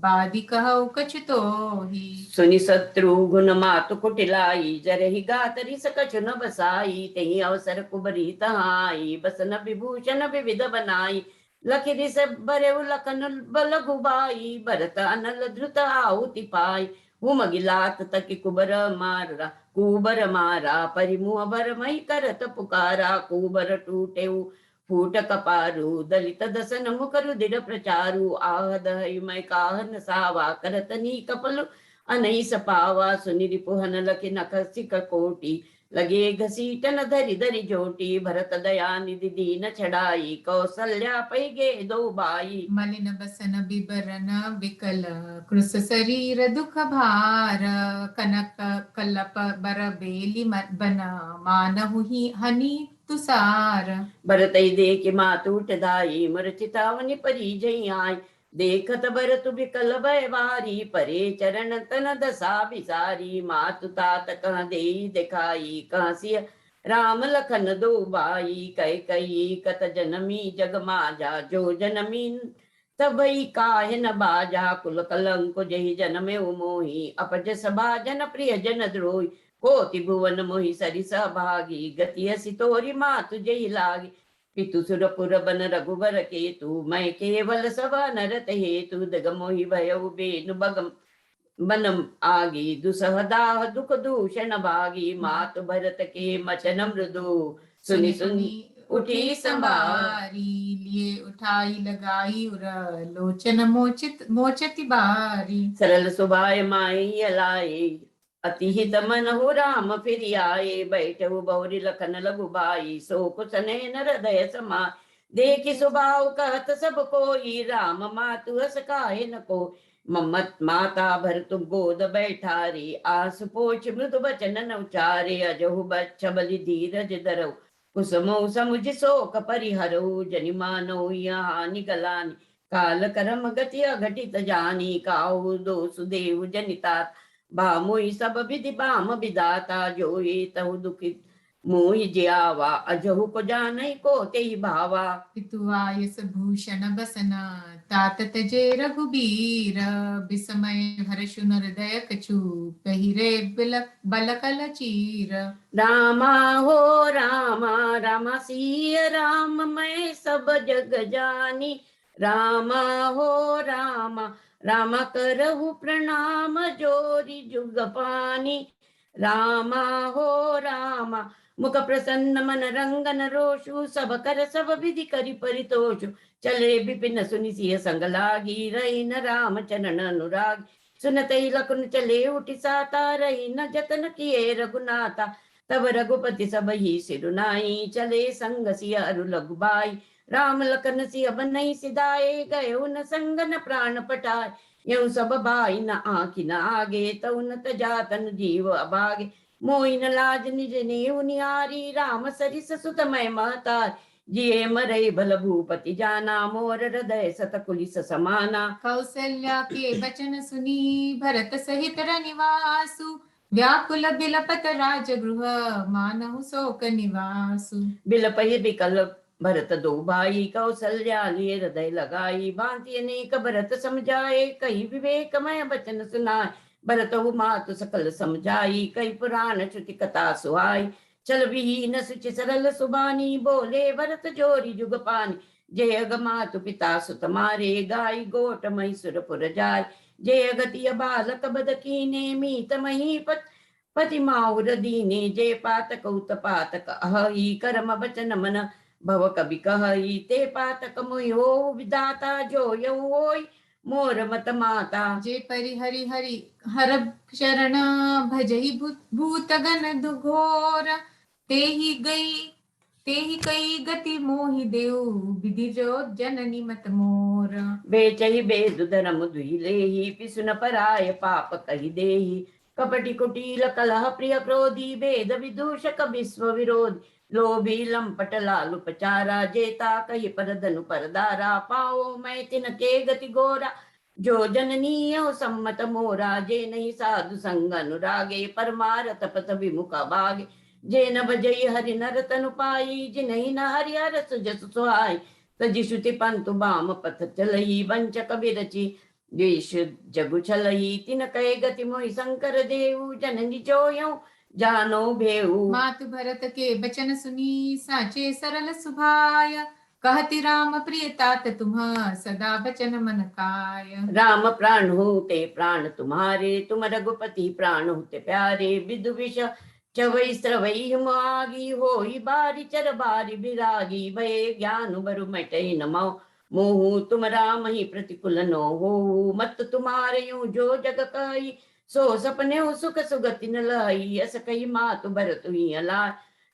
बादी कहु कछु तो ही सुनि शत्रु गुण मातु कुटिलाई जरहि गातरि सकछु न बसाई तेहि अवसर कुबरी तहाई बसन विभूषण विविध बनाई लखिरि से बरेउ लखन बल गुबाई भरत अनल द्रुत आहुति पाई हुमगिलात तक कुबर मारा परिमुह भर मई करत पुकारा कुबर टूटेऊ फूट कपारू दलित दसन मुख रुधिर प्रचारु आहद मैं काहन सावा करत नी कपल अनई सपावा सुनि रिपुहन लखि नख सिक कोटि लगे घसीटन धरि धरि जोटी भरत दया निधि दीन छड़ाई कौशल्या पै गे दो बाई मलिन बसन बिबरन विकल कृस शरीर दुख भार कनक कलप बर बेली बन मानहु ही हनी तुसार भरत दे के मातु उठ दाई मर चितावनी परी जई आय देखत भरत बिकल भय बारी, परे चरण तन दशा बिसारी। मातु तात कह देई दिखाई, कह सिय राम लखन दो भाई। कह कही कत जनमी जग माजा, जो जनमी तबई काहे न बाजा। कुल कलंक जहि जनमे मोहि, अपजस भाजन प्रिय जन द्रोही। कोटि भुवन मोहि सरिस भागी, गति असि तोरि मातु जहि लागी। पितु सुरपुर बन रघुबर केतु, मैं केवल सभा नरत हेतु। दग मोहि भयउ बेनु बगम बनम आगी, दुसह दाह दुख दूषण भागी। मातु भरत के मचन मृदु, सुनि सुनि उठी संभारी। लिए उठाई लगाई उर, लोचन मोचति बारी। सरल सुभाय माई अलाए, अति हित मन हो राम फिर आए। बैठऊ बहुरी लखन लघु भाई, सो कुछ नैन हृदय समा। देखि सुभाव कहत सब कोई, राम मातु हस काहे न को। ममत माता भर तुम गोद बैठारी, आस पोछ मृदु बचन न उचारे। अजहु बच्छ बलि धीरज धरऊ, कुसुमौ समुझ शोक परिहरऊ। जनि मानौ हानि गलानि, काल करम गति अघटित जानी। काहू दो सुदेव जनिता, भामुई सब विधि बाम विदाता। जोई तहु दुखित मोहि जियावा, अजहु को जानई को तेहि भावा। पितु आयस भूषण बसना, तात तजे रघुबीर। बिसमय हर्षु नर हृदय कछु, पहिरे बलकल चीर। रामा हो रामा, रामा सिय राम मैं सब जग जानी। रामा हो रामा, रामा करहु प्रणाम जोरी जुग पानी। रामा हो रामा, मुख प्रसन्न मन रंगन रोषु। सब कर सब विधि करि परितोषु, चले विपिन सुनि सिय संग लागी। रही न राम चरण अनुराग, सुनतहि लखन चले उठि साता। रही न जतन किए रघुनाथा, तब रघुपति सब ही सिरुनाई। चले संग सिय अरु लघुबाई, राम लखन सिय बनहि सिधाए। गए उन संग न प्राण पटाए, यूं सब भाई न आँखि न आगे। तउ न तजा तन जीव अभागे, मोहि न लाज निज नेउ निहारी। राम सरिस सुत मैं महतार, जिये मरई भल भूपति जाना। मोर हृदय सतकुलिस समाना। कौसल्या के बचन सुनी, भरत सहित रनिवासु। व्याकुल बिलपत राजगृह, मानहु शोक निवासु। बिलपहि बिकल भरत दो भाई, कौशल्या लिए हृदय लगाई। भांति अनेक भरत समझाए, कही विवेकमय बचन सुनाए। भरतहु मातु सकल समझाई, कई पुराण श्रुति कथा सुहाई। चल विहीन सुचि सरल सुबानी, बोले भरत जोरी जुग पानी। जय मातु पिता सुत मारे, गाय गोट महिसुर पुर जाय। जय गति बालक बद कीने, मीत मही पति माउर दीने। जय पातक उत पातक अहि, कर्म बचन मन भव कवि कहई। ते पातक मोहि हो विधाता, जो यऊ होई मोर मत माता। जे परि हरि हरि हर शरण, भजहि भूत गण घोर। तेहि कई गति मोहि देउ, विधि जो जननी मत मोर। बेचहि बेद धर्म दुहि लेहि, पिसु न पराय पाप कहि देहि। कपटि कुटिल कलह प्रिय क्रोधी, भेद विदूषक विश्व विरोधी। लोभी लंपट लालु पचारा, जेता कहि पर धनु परदारा। पाओ मैं तिन के गति गोरा, जो जननीय सम्मत मोरा। जे नहीं साधु संग अनुरागे, परमारथ पथ विमुख भागे। जे न भजई हरि नर तनु पाई, जिन्हि न हरि हरस जसु सुहाई। तजि श्रुति पंतु बाम पथ चलई, वंचक बिरचि द्वेष जगु छलई। तिन कहे गति मोहि शंकर देव, जननी जोयऊ जानो भेऊ। मातु भरत के बचन सुनी, साचे सरल सुभाय। कहति राम प्रिय तात तुम्ह, सदा बचन मन काय। राम प्राण होते प्राण तुम्हारे, तुम रघुपति प्राण होते प्यारे। विदु विष चवई स्रवई हम आगी, होई बारी चर बारी बिरागी। भय ज्ञान बरु मटई न मो, मोहु तुम राम ही प्रतिकुल नो हो। मत तुम्हारे यूं जो जग कही, सो सपने सुख सुगति न लही। अस कही मातु भरत ही अला,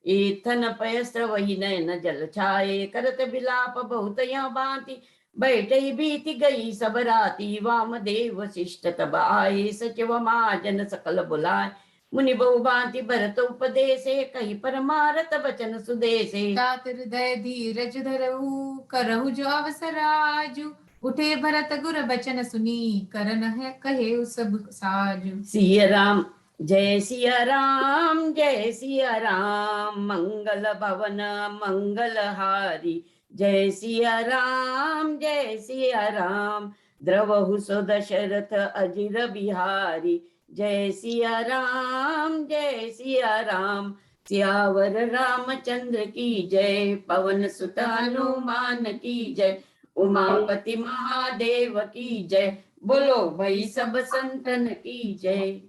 एथन पय स्रवई नयन जल छाए। करत बिलाप बहुत या भांति, बैठई बीती गई सब राती। वाम देव वशिष्ठ तब आए, सचिव महाजन सकल बुलाए। मुनि बहु भांति भरत उपदेशे, कही परमारथ बचन सुदेशे। तात हृदय धीरज धरऊ, करहु जो अवसर आजु। उठे भरत गुर बचन सुनी, करन है कहे सब साजु। सिया राम जय सिया राम, जय सिया राम, मंगल भवन मंगलहारी। जय सिया राम, जय सिया राम, द्रवहु सो दशरथ अजिर बिहारी। जय सिया राम, जय सिया राम, सियावर रामचंद्र की जय, पवन सुत हनुमान की जय, उमापति महादेव की जय, बोलो भाई सब संतन की जय।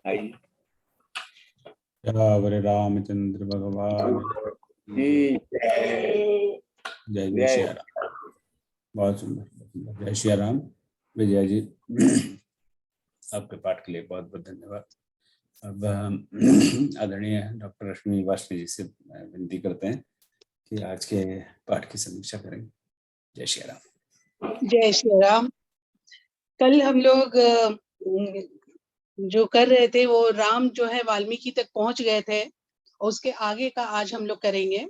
आइए। सियावर रामचंद्र भगवान जी, जय जय जय सिया राम। बहुत सुंदर, बहुत सुंदर। जय सिया राम। विजया जी, आपके पाठ के लिए बहुत बहुत धन्यवाद। अब आदरणीय डॉक्टर रश्मि वासनी जी से विनती करते हैं कि आज के पाठ की समीक्षा करेंगे। जय सिया राम। जय श्री राम। कल हम लोग जो कर रहे थे वो राम जो है वाल्मीकि तक पहुंच गए थे, और उसके आगे का आज हम लोग करेंगे।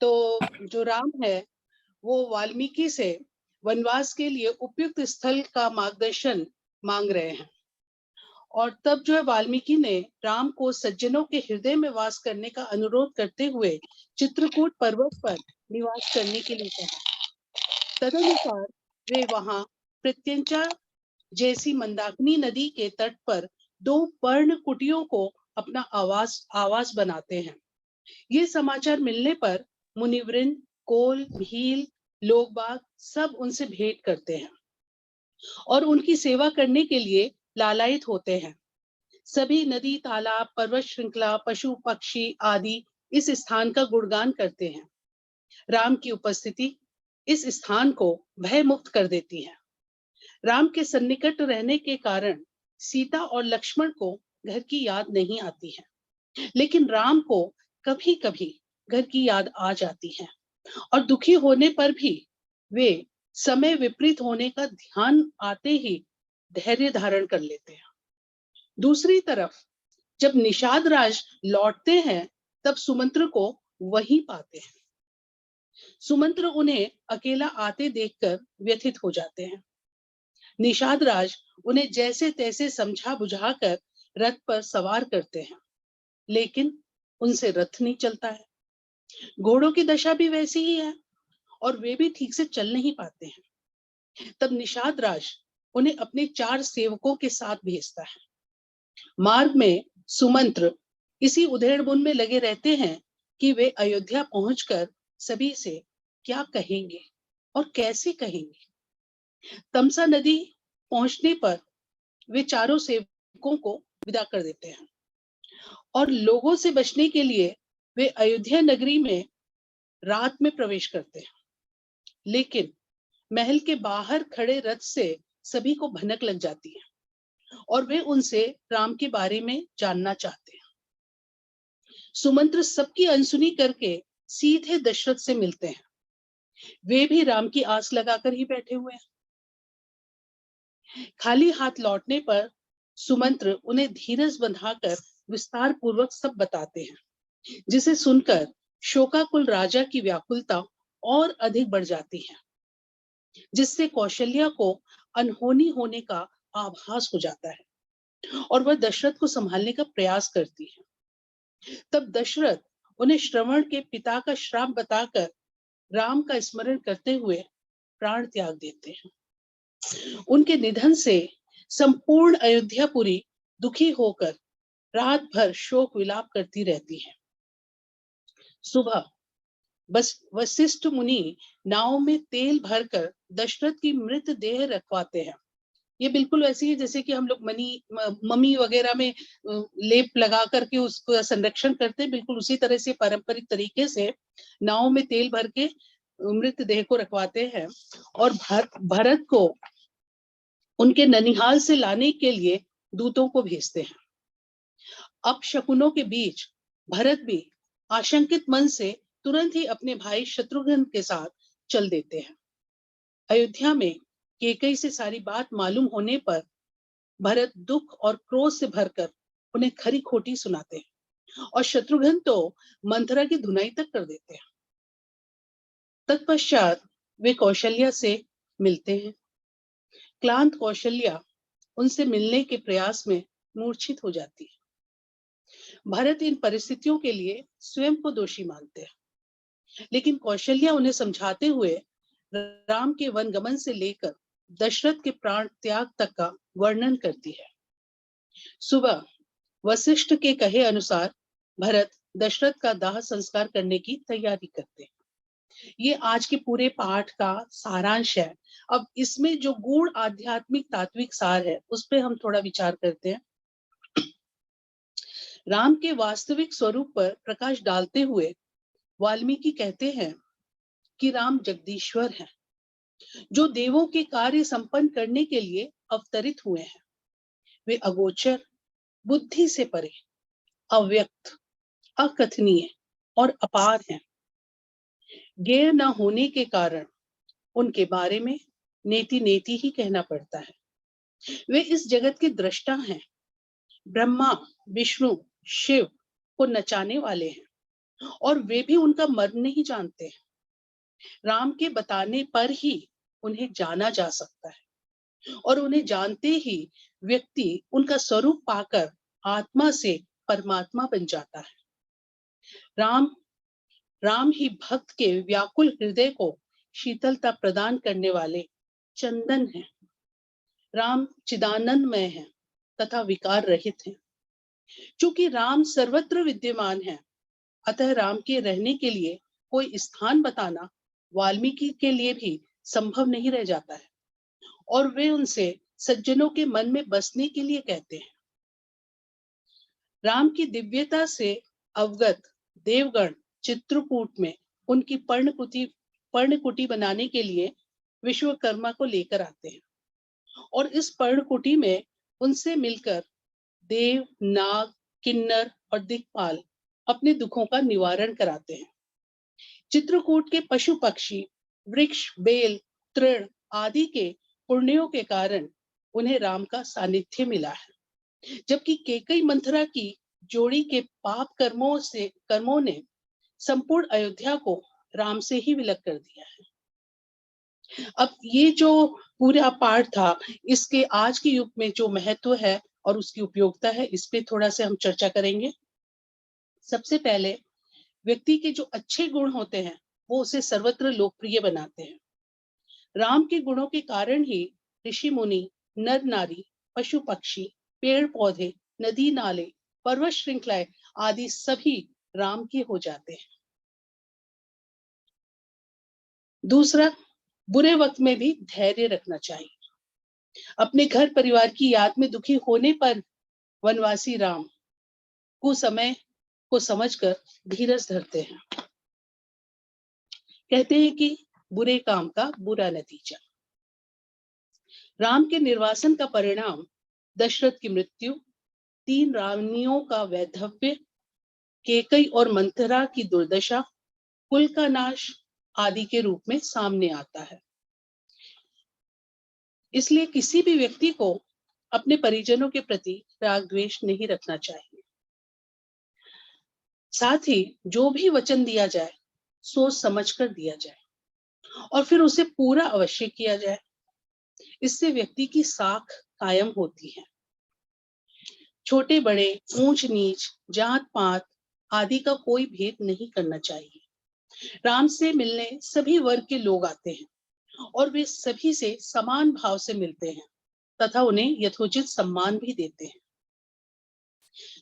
तो जो राम है वो वाल्मीकि से वनवास के लिए उपयुक्त स्थल का मार्गदर्शन मांग रहे हैं, और तब जो है वाल्मीकि ने राम को सज्जनों के हृदय में वास करने का अनुरोध करते हुए चित्रकूट पर्वत पर निवास करने के लिए कहा। तदनुसार वे वहां प्रत्यंचा जैसी मंदाकिनी नदी के तट पर 2 पर्ण कुटियों को अपना आवास बनाते हैं। ये समाचार मिलने पर मुनिवृंद, कोल, भील, लोकबाग सब उनसे भेंट करते हैं और उनकी सेवा करने के लिए लालायित होते हैं। सभी नदी, तालाब, पर्वत श्रृंखला, पशु पक्षी आदि इस स्थान का गुणगान करते हैं। राम की उपस्थिति इस स्थान को भय मुक्त कर देती है। राम के सन्निकट रहने के कारण सीता और लक्ष्मण को घर की याद नहीं आती है, लेकिन राम को कभी कभी घर की याद आ जाती है, और दुखी होने पर भी वे समय विपरीत होने का ध्यान आते ही धैर्य धारण कर लेते हैं। दूसरी तरफ जब निषाद राज लौटते हैं तब सुमंत्र को वहीं पाते हैं। सुमंत्र उन्हें अकेला आते देखकर व्यथित हो जाते हैं। निषाद राज उन्हें जैसे तैसे समझा बुझाकर रथ पर सवार करते हैं, लेकिन उनसे रथ नहीं चलता है। घोड़ों की दशा भी वैसी ही है और वे भी ठीक से चल नहीं पाते हैं। तब निषाद राज उन्हें अपने 4 सेवकों के साथ भेजता है। मार्ग में सुमंत्र इसी उधेड़बुन में लगे रहते हैं कि वे अयोध्या पहुंचकर सभी से क्या कहेंगे और कैसे कहेंगे। तमसा नदी पहुंचने पर वे चारों सेवकों को विदा कर देते हैं और लोगों से बचने के लिए वे अयोध्या नगरी में रात में प्रवेश करते हैं। लेकिन महल के बाहर खड़े रथ से सभी को भनक लग जाती है और वे उनसे राम के बारे में जानना चाहते हैं। सुमंत्र सबकी अनसुनी करके सीधे दशरथ से मिलते हैं। वे भी राम की आस लगाकर ही बैठे हुए हैं। खाली हाथ लौटने पर सुमंत्र उन्हें धीरज बंधाकर विस्तार पूर्वक सब बताते हैं, जिसे सुनकर शोकाकुल राजा की व्याकुलता और अधिक बढ़ जाती है, जिससे कौशल्या को अनहोनी होने का आभास हो जाता है और वह दशरथ को संभालने का प्रयास करती है। तब दशरथ उन्हें श्रवण के पिता का श्राप बताकर राम का स्मरण करते हुए प्राण त्याग देते हैं। उनके निधन से संपूर्ण अयोध्यापुरी दुखी होकर रात भर शोक विलाप करती रहती है। सुबह बस वशिष्ठ मुनि नाव में तेल भरकर दशरथ की मृत देह रखवाते हैं। ये बिल्कुल वैसी है जैसे कि हम लोग मम्मी वगैरह में लेप लगा करके उसका संरक्षण करते हैं, बिल्कुल उसी तरह से पारंपरिक तरीके से नाव में तेल भर के मृत देह को रखवाते हैं और भरत को उनके ननिहाल से लाने के लिए दूतों को भेजते हैं। अब शकुनों के बीच भरत भी आशंकित मन से तुरंत ही अपने भाई शत्रुघ्न के साथ चल देते हैं। अयोध्या में कैकेयी से सारी बात मालूम होने पर भरत दुख और क्रोध से भरकर उन्हें खरी खोटी सुनाते हैं और शत्रुघ्न तो मंथरा की धुनाई तक कर देते हैं। तत्पश्चात वे कौशल्या से मिलते हैं। क्लांत कौशल्या उनसे मिलने के प्रयास में मूर्छित हो जाती है। भरत इन परिस्थितियों के लिए स्वयं को दोषी मानते हैं, लेकिन कौशल्या उन्हें समझाते हुए राम के वनगमन से लेकर दशरथ के प्राण त्याग तक का वर्णन करती है। सुबह वशिष्ठ के कहे अनुसार भरत दशरथ का दाह संस्कार करने की तैयारी करते हैं। ये आज के पूरे पाठ का सारांश है। अब इसमें जो गूढ़ आध्यात्मिक तात्विक सार है उस पर हम थोड़ा विचार करते हैं। राम के वास्तविक स्वरूप पर प्रकाश डालते हुए वाल्मीकि कहते हैं कि राम जगदीश्वर हैं, जो देवों के कार्य संपन्न करने के लिए अवतरित हुए हैं। वे अगोचर, बुद्धि से परे, अव्यक्त, अकथनीय और अपार हैं। ज्ञेय न होने के कारण उनके बारे में नेति नेति ही कहना पड़ता है। वे इस जगत के दृष्टा हैं, ब्रह्मा, विष्णु, शिव को नचाने वाले हैं और वे भी उनका मर्म नहीं जानते हैं। राम के बताने पर ही उन्हें जाना जा सकता है और उन्हें जानते ही व्यक्ति उनका स्वरूप पाकर आत्मा से परमात्मा बन जाता है। राम ही भक्त के व्याकुल हृदय को शीतलता प्रदान करने वाले चंदन हैं। राम चिदानंदमय हैं तथा विकार रहित हैं। चूंकि राम सर्वत्र विद्यमान है, अतः राम के रहने के लिए कोई स्थान बताना वाल्मीकि के लिए भी संभव नहीं रह जाता है और वे उनसे सज्जनों के मन में बसने के लिए कहते हैं। राम की दिव्यता से अवगत देवगण चित्रकूट में उनकी पर्णकुटी बनाने के लिए विश्वकर्मा को लेकर आते हैं और इस पर्णकुटी में उनसे मिलकर देव, नाग, किन्नर और दिक्पाल अपने दुखों का निवारण कराते हैं। चित्रकूट के पशु पक्षी, वृक्ष, बेल, तृण आदि के पुण्यों के कारण उन्हें राम का सानिध्य मिला है, जबकि केकई मंथरा की जोड़ी के पाप कर्मों ने संपूर्ण अयोध्या को राम से ही विलग कर दिया है। अब ये जो पूरा पाठ था, इसके आज के युग में जो महत्व है और उसकी उपयोगिता है, इस पे थोड़ा से हम चर्चा करेंगे। सबसे पहले व्यक्ति के जो अच्छे गुण होते हैं वो उसे सर्वत्र लोकप्रिय बनाते हैं। राम के गुणों के कारण ही ऋषि मुनि, नर नारी, पशु पक्षी, पेड़ पौधे, नदी नाले, पर्वत श्रृंखलाएं आदि सभी राम के हो जाते हैं। दूसरा, बुरे वक्त में भी धैर्य रखना चाहिए। अपने घर परिवार की याद में दुखी होने पर वनवासी राम समय को समझकर धीरज धरते हैं। कहते हैं कि बुरे काम का बुरा नतीजा। राम के निर्वासन का परिणाम दशरथ की मृत्यु, 3 रानियों का वैधव्य, केकई और मंथरा की दुर्दशा, कुल का नाश आदि के रूप में सामने आता है। इसलिए किसी भी व्यक्ति को अपने परिजनों के प्रति राग द्वेष नहीं रखना चाहिए। साथ ही जो भी वचन दिया जाए सोच समझकर दिया जाए और फिर उसे पूरा अवश्य किया जाए। इससे व्यक्ति की साख कायम होती है। छोटे बड़े, ऊंच नीच, जात पात आदि का कोई भेद नहीं करना चाहिए। राम से मिलने सभी वर्ग के लोग आते हैं और वे सभी से समान भाव से मिलते हैं तथा उन्हें यथोचित सम्मान भी देते हैं।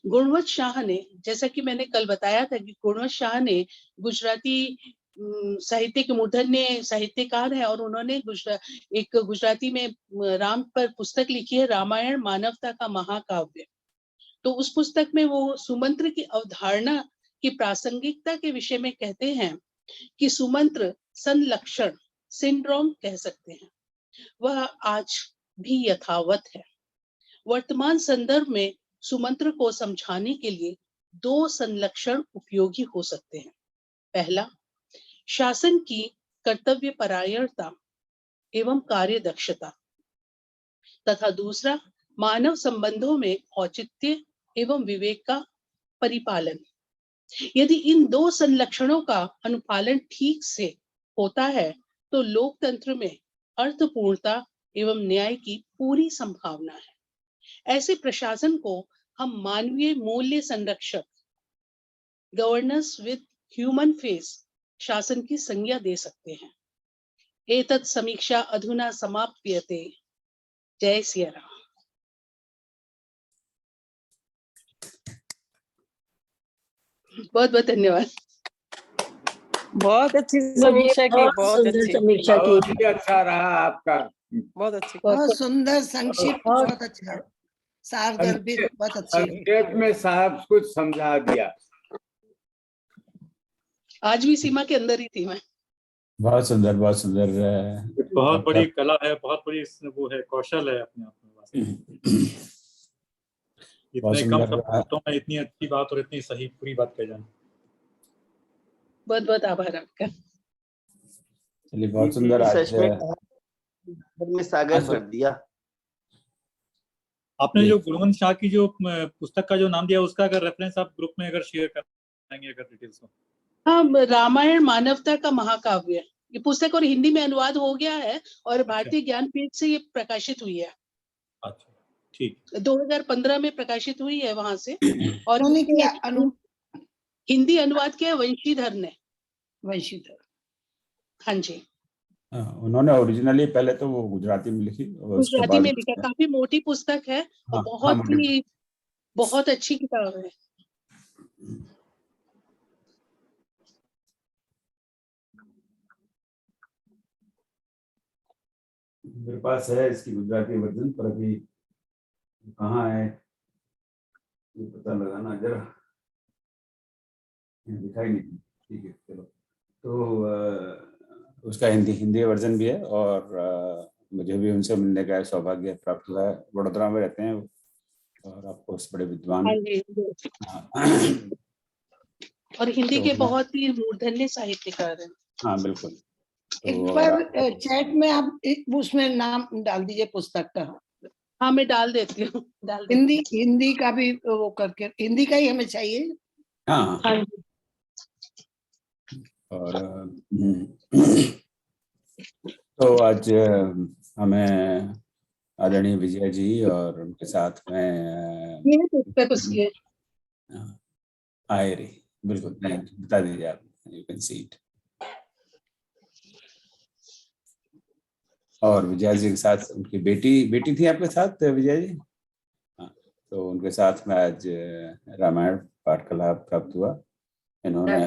गुणवंत शाह ने, जैसा कि मैंने कल बताया था कि गुणवंत शाह ने गुजराती साहित्य के मूर्धन्य साहित्यकार है और उन्होंने एक गुजराती में राम पर पुस्तक लिखी है, रामायण मानवता का महाकाव्य। तो उस पुस्तक में वो सुमंत्र की अवधारणा की प्रासंगिकता के विषय में कहते हैं कि सुमंत्र संलक्षण सिंड्रोम कह सकते हैं, वह आज भी यथावत है। वर्तमान संदर्भ में सुमंत्र को समझाने के लिए 2 संलक्षण उपयोगी हो सकते हैं। पहला, शासन की कर्तव्य परायणता एवं कार्य दक्षता तथा दूसरा, मानव संबंधों में औचित्य एवं विवेक का परिपालन। यदि इन 2 संलक्षणों का अनुपालन ठीक से होता है तो लोकतंत्र में अर्थपूर्णता एवं न्याय की पूरी संभावना है। ऐसे प्रशासन को हम मानवीय मूल्य संरक्षक, गवर्नेंस विद ह्यूमन फेस शासन की संज्ञा दे सकते हैं। एतत् समीक्षा अधुना समाप्यते। जय सिया राम। बहुत बहुत धन्यवाद। बहुत अच्छी समीक्षा की, बहुत सुंदर अच्छी, समीक्षा की। बहुत ही अच्छा रहा आपका। बहुत अच्छी। बहुत सुंदर, संक्षिप्त, बहुत अच्छा, सारगर्भित, बहुत अच्छी। संक्षेप में साहब कुछ समझा दिया। आज भी सीमा के अंदर ही थी मैं। बहुत सुंदर, बहुत सुंदर। बहुत बड़ी कला है, बहुत बड़ी वो है, कौशल है अपने आप में। इतने कम शब्दों में इतनी अच्छी बात और इतनी सही पूरी बात कह जाना। बहुत बहुत आभार आपका। चलिए, बहुत सुंदर। आज में सागर भर दिया आपने। जो गुणवंत शाह की जो पुस्तक का जो नाम दिया, उसका अगर रेफरेंस आप ग्रुप में अगर शेयर करेंगे अगर डिटेल्स को। हाँ, रामायण मानवता का महाकाव्य, ये पुस्तक और हिंदी में अनुवाद हो गया है और भारतीय ज्ञानपीठ से ये प्रकाशित हुई है। अच्छा, ठीक। 2015 में प्रकाशित हुई है वहां से। और हिंदी अनुवाद किया वंशीधर ने। वंशीधर, हाँ जी। उन्होंने ओरिजिनली पहले तो वो गुजराती में लिखी, गुजराती में लिखा। काफी मोटी पुस्तक है और बहुत अच्छी किताब है। मेरे पास है इसकी गुजराती वर्जन, पर अभी कहाँ है ये पता लगाना जरा, दिखाई नहीं। ठीक है, चलो। तो उसका हिंदी वर्जन भी है और मुझे भी उनसे मिलने का सौभाग्य प्राप्त हुआ है। वडोदरा में रहते हैं और आपको बड़े विद्वान। और हिंदी के बहुत ही मूर्धन्य साहित्यकार हैं। हाँ, बिल्कुल। एक बार चैट में आप उसमें नाम डाल दीजिए पुस्तक का। हाँ, मैं डाल देती हूँ। हिंदी का भी वो करके, हिंदी का ही हमें चाहिए। हाँ। और तो आज हमें आदरणीय विजय जी और उनके साथ में आयरी, बिल्कुल बता दीजिए आप। You can see it. और विजय जी के साथ उनकी बेटी थी आपके साथ, विजय जी। हाँ, तो उनके साथ में आज रामायण पाठ कला प्राप्त हुआ। इन्होंने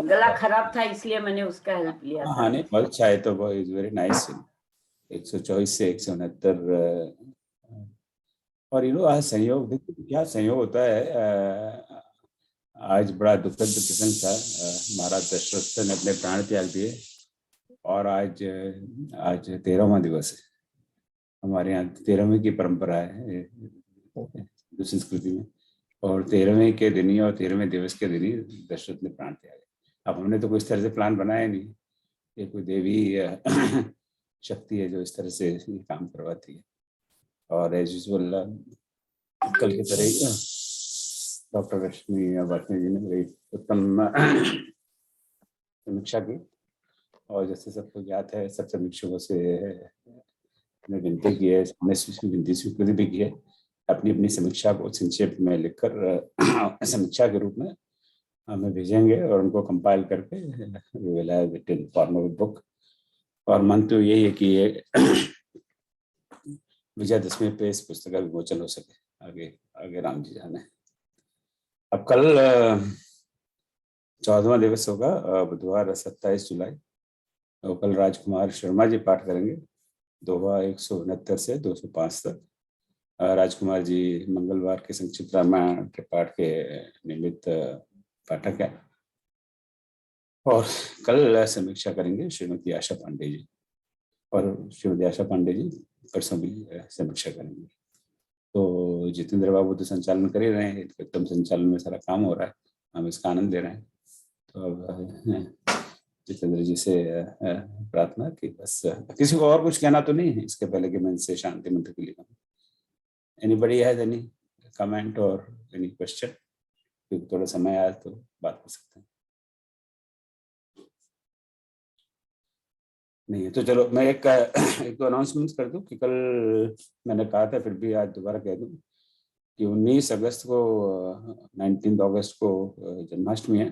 गला खराब था इसलिए मैंने उसका हेल्प लिया था। हाँ, नहीं, बहुत अच्छा है। तो वो इज वेरी नाइस। 124 से 169। और आज संयोग, देखिए क्या संयोग होता है। आज बड़ा दुखद प्रसंग था। महाराज दशरथ ने अपने प्राण त्याग दिए और आज 13वां दिवस है। हमारे यहाँ 13वीं की परंपरा है संस्कृति में, और 13वें के दिन ही और 13वें दिवस के दिन ही दशरथ ने प्राण त्यागा। अब हमने तो कोई इस तरह से प्लान बनाया नहीं, ये कोई देवी शक्ति है जो इस तरह से ये काम करवाती है। और एज यूजुअल कल की तरह ही डॉक्टर रश्मि वाटनी जी ने बड़ी उत्तम समीक्षा की। और जैसे सबको ज्ञात है, सब समीक्षकों से विनती की है, विनती स्वीकृति भी की है, अपनी अपनी समीक्षा को संक्षेप में लिखकर समीक्षा के रूप में हमें भेजेंगे और उनको कंपाइल करके will have it in form of book. और मन तो यही है कि ये विजयदशमी पे इस पुस्तक का विमोचन हो सके। आगे राम जी जाने। अब कल 14वां दिवस होगा, बुधवार 27 जुलाई। और कल राजकुमार शर्मा जी पाठ करेंगे दोहा 169 से 205 तक। राजकुमार जी मंगलवार के संक्षिप्त रामायण के पाठ के निमित्त पाठक है। और कल समीक्षा करेंगे श्रीमती आशा पांडे जी, और श्रीमती आशा पांडे जी परसों भी समीक्षा करेंगे। तो जितेंद्र बाबू तो संचालन कर ही रहे हैं, एकदम संचालन में सारा काम हो रहा है, हम इसका आनंद ले रहे हैं। तो अब जितेंद्र जी से प्रार्थना कि बस किसी को और कुछ कहना तो नहीं है इसके पहले कि मैं इनसे शांति मंत्र के लिए कहूँ। एनीबडी हैज एनी कमेंट और एनी क्वेश्चन? क्योंकि थोड़ा समय आया तो बात कर सकते हैं। नहीं है। तो चलो मैं एक तो अनाउंसमेंट कर दूं कि कल मैंने कहा था, फिर भी आज दोबारा कह दूं कि 19 अगस्त को 19 अगस्त को जन्माष्टमी है।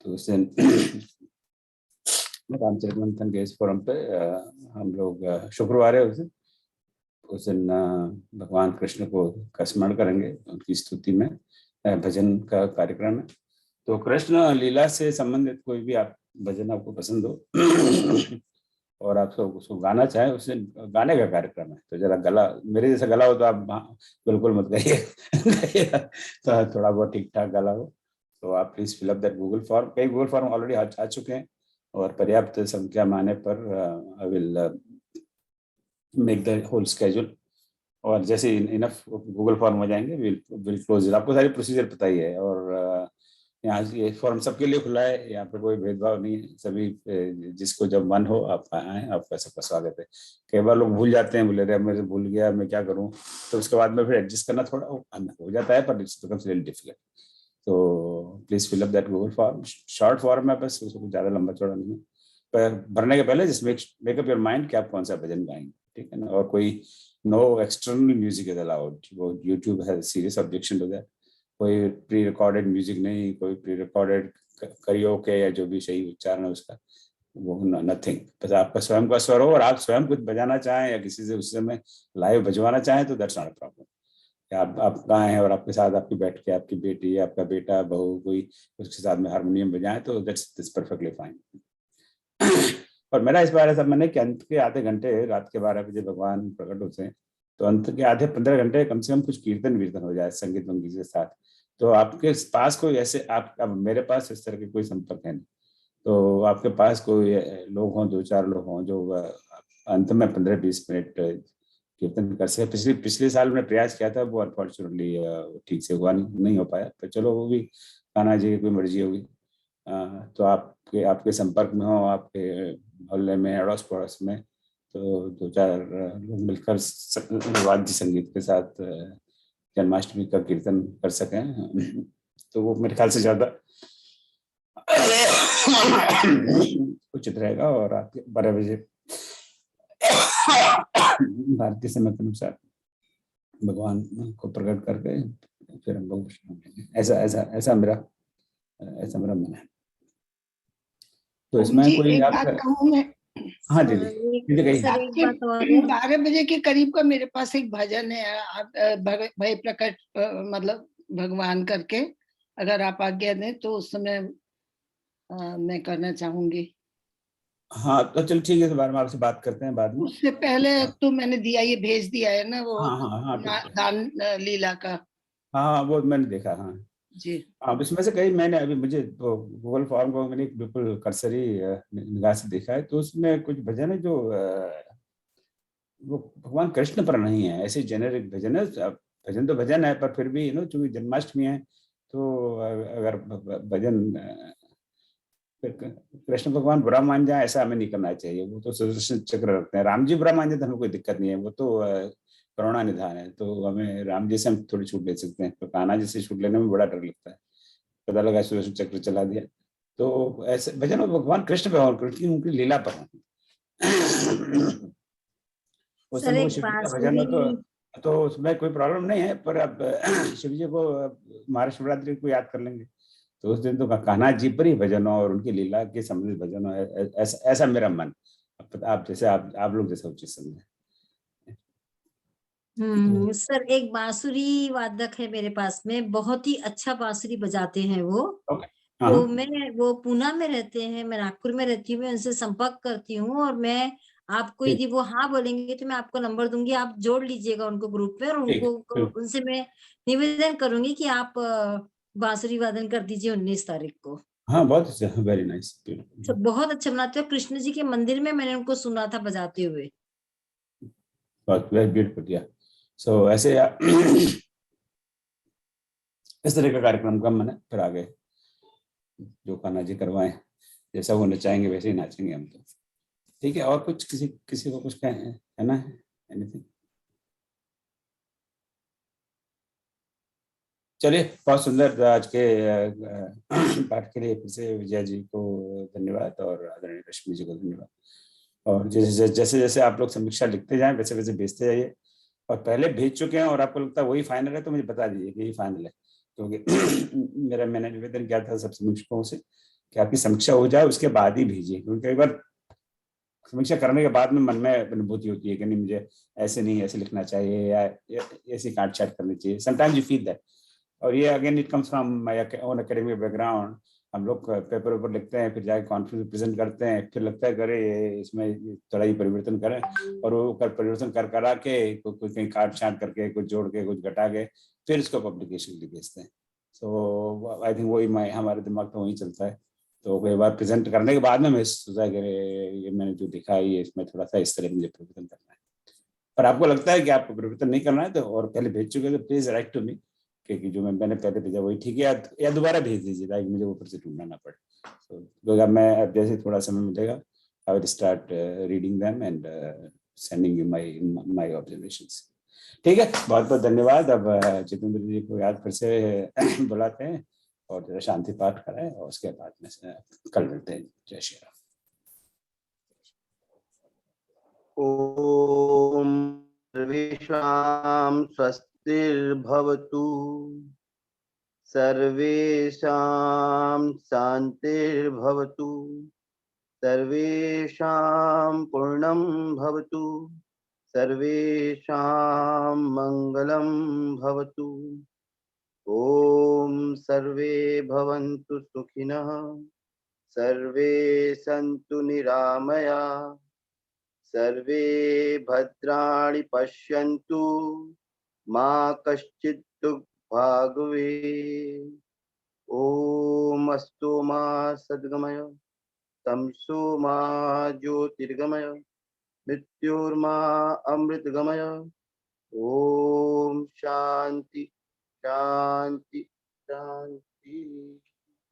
तो उस दिन रामचरित मंथन के इस फोरम पे हम लोग शुक्रवार है उस दिन भगवान कृष्ण को का स्मरण करेंगे, उनकी स्तुति में भजन का कार्यक्रम है। तो कृष्ण लीला से संबंधित कोई भी आप भजन आपको पसंद हो और आप सब उसको गाना चाहें, उससे गाने का कार्यक्रम है। तो जरा गला मेरे जैसा गला हो तो आप बिल्कुल मत गाइए तो थोड़ा बहुत ठीक ठाक गला हो तो आप please fill up that Google form. कई गूगल फॉर्म ऑलरेडी आ चुके हैं और पर्याप्त संख्या में आने पर I will make the whole schedule. और जैसे इनफ गूगल फॉर्म हो जाएंगे विल क्लोज। आपको सारी प्रोसीजर पता ही है। और यहाँ ये फॉर्म सबके लिए खुला है, यहाँ पे कोई भेदभाव नहीं है। सभी जिसको जब मन हो आप आए, आपका सबका स्वागत है। कई बार लोग भूल जाते हैं, बोले रे मैं भूल गया मैं क्या करूँ, तो उसके बाद में फिर एडजस्ट करना थोड़ा हो जाता है, पर इट्स बिकम्स रियली डिफिकल्ट। तो please fill up that Google form. Short form है बस, उसको ज़्यादा लंबा चौड़ा नहीं है। पर भरने के पहले just make up your mind कि आप कौन सा भजन गाएंगे, ठीक है ना। और कोई no external music is allowed. वो यूट्यूब है सीरियस ऑब्जेक्शन टू दैट। कोई प्री रिकॉर्डेड म्यूजिक नहीं, कोई प्री रिकॉर्डेड करियोके या जो भी सही उच्चारण है उसका, वो नथिंग। बस आपका स्वयं का स्वर हो और आप स्वयं कुछ बजाना चाहें या किसी से उस समय लाइव बजवाना चाहें तो दैट्स नॉट अ प्रॉब्लम। आप गाएं और आपके साथ आपकी बैठ के आपकी बेटी, आपका बेटा, बहू कोई उसके साथ में हारमोनियम बजाएं तो दैट्स परफेक्टली फाइन। और मेरा इस बार ऐसा मन है कि अंत के आधे घंटे, रात के 12 बजे भगवान प्रकट होते हैं, तो अंत के आधे 15 घंटे कम से कम कुछ कीर्तन वीर्तन हो जाए संगीत वंगीत के साथ। तो आपके पास कोई ऐसे आप, अब मेरे पास इस तरह के कोई संपर्क है नहीं, तो आपके पास कोई लोग हों, 2-4 लोग हों जो अंत में 15-20 मिनट कीर्तन कर सके। पिछले साल मैंने प्रयास किया था, वो अनफॉर्चुनेटली ठीक से हुआ नहीं हो पाया। तो चलो वो भी कान्हा जी की कोई मर्जी होगी। तो आपके संपर्क में हो, आपके मोहल्ले में, अड़ोस पड़ोस में, तो 2-4 लोग मिलकर वाद्य संगीत के साथ जन्माष्टमी का कीर्तन कर सकें तो वो मेरे ख्याल से ज्यादा उचित रहेगा। और रात के 12 बजे भारतीय समय के अनुसार भगवान को प्रकट करके फिर हम लोग ऐसा मेरा मन है। तो इसमें जी, कोई एक आप, बात कहूँ मैं। हाँ दीदी कहिए। रात के 12 बजे के करीब का मेरे पास एक भजन है, आप भय प्रकट मतलब भगवान करके, अगर आप आज्ञा दें तो उस समय मैं करना चाहूंगी। हाँ तो चल ठीक है, इस बारे में आपसे बात करते हैं बाद में। उससे पहले तो मैंने दिया, ये भेज दिया है ना वो हाँ दान लीला का। हाँ वो मैंने देखा। हाँ जी अब इसमें से कई मैंने अभी मुझे तो गूगल फॉर्म को मैंने बिल्कुल कर्सरी निगाह से देखा है, तो उसमें कुछ भजन है जो वो भगवान कृष्ण पर नहीं है, ऐसे जेनेरिक भजन है। भजन तो भजन है पर फिर भी चूंकि जन्माष्टमी है तो अगर भजन कृष्ण भगवान बुरा मान जाए ऐसा हमें नहीं करना चाहिए। वो तो सुदर्शन चक्र रखते हैं, राम जी बुरा मान जाए तो हमें कोई दिक्कत नहीं है, वो तो करुणा निधान है। तो हमें राम जी से हम थोड़ी छूट ले सकते हैं, तो कान्हा जी से छूट लेने में बड़ा डर लगता है। पता लगा सुदर्शन चक्र चला दिया। तो ऐसे भजन भगवान कृष्ण पे और कृष्ण उनकी लीला पर है। उस समय शिव जी का भजन हो तो उसमें कोई प्रॉब्लम नहीं है। पर अब शिव जी को महाशिवरात्रि को याद कर लेंगे तो उस दिन तो कान्हा जी पर ही भजन हो और उनकी लीला के संबंधित भजन हो, ऐसा मेरा मन। आप जैसे आप लोग जैसा उचित समझे। सर एक बांसुरी वादक है मेरे पास में, बहुत ही अच्छा बांसुरी बजाते हैं वो। तो मैं, वो पूना में रहते हैं, मैं नागपुर में रहती हूँ, मैं उनसे संपर्क करती हूँ और मैं आपको यदि वो हाँ बोलेंगे तो मैं आपको नंबर दूंगी, आप जोड़ लीजिएगा उनको ग्रुप में। और उनको उनसे मैं निवेदन करूंगी कि आप बांसुरी वादन कर दीजिए 19 तारीख को। हाँ बहुत अच्छा, वेरी नाइस। तो बहुत अच्छा बनाते हो। कृष्ण जी के मंदिर में मैंने उनको सुना था बजाते हुए। बहुत वेरी ब्यूटीफुल। या सो ऐसे इस तरह का कार्यक्रम का मन है, फिर आगे जो कान्हा जी करवाएं, जैसा वो नचाएंगे वैसे ही नाचेंगे हम तो। ठीक है, और कुछ किसी को कुछ कहना है? एनीथिंग? चलिए, बहुत सुंदर आज के पाठ के लिए फिर से विजय जी को धन्यवाद और आदरणीय रश्मि जी को धन्यवाद। और जैसे जैसे जैसे आप लोग समीक्षा लिखते जाएं वैसे वैसे भेजते जाइए, और पहले भेज चुके हैं और आपको लगता है वही फाइनल है तो मुझे बता दीजिए कि ये फाइनल है, क्योंकि मैंने निवेदन किया था सब समीक्षकों से कि आपकी समीक्षा हो जाए उसके बाद ही भेजिए, क्योंकि कई बार समीक्षा करने के बाद में मन में अनुभूति होती है कि नहीं मुझे ऐसे नहीं ऐसे लिखना चाहिए या ऐसी काट छाट करनी चाहिए, समटाइम्स यू फील दैट। और ये again it comes from my own academic background. हम लोग पेपर ऊपर लिखते हैं, फिर जाके कॉन्फ्रेंस प्रेजेंट करते हैं, फिर लगता है करे इसमें थोड़ा ही परिवर्तन करें, और वो परिवर्तन कर करा के कुछ कहीं काट छाट करके कुछ जोड़ के कुछ घटा के फिर इसको पब्लिकेशन के लिए भेजते हैं। सो आई थिंक वही हमारे दिमाग में वही चलता है। तो कई बार प्रेजेंट करने के बाद में मैं सोचा कि ये मैंने जो दिखा है ये इसमें थोड़ा सा इस तरह मुझे परिवर्तन करना है। पर आपको लगता है कि आपको परिवर्तन नहीं करना है तो और पहले भेज चुके तो प्लीज राइट टू मी, क्योंकि जो मैंने पहले भेजा वही ठीक है, या दोबारा भेज दीजिए ताकि मुझे ऊपर से ढूंढना ना पड़े। तो मैं अब जैसे थोड़ा समय मिलेगा I will start reading them and sending you my observations. ठीक है, बहुत बहुत धन्यवाद। अब जितेंद्र जी को याद फिर से बुलाते हैं और जरा शांति पाठ कराएं और उसके बाद में कल मिलते हैं। जय श्री राम। ओम सर्वेषां स्वस्तिर्भवतु, सर्वेषां शान्तिर्भवतु, सर्वेषां पूर्णं भवतु, सर्वेषां मङ्गलं भवतु। ओम सर्वे भवन्तु सुखिनः, सर्वे सन्तु निरामया, सर्वे भद्राणि पश्यन्तु, मा कश्चित् दुःखभाग् भवेत्। ओम अस्तु मा सद्गमय, तमसो मा ज्योतिर्गमय, मृत्योर्मा अमृतगमय। ओम शांति शांति शांति।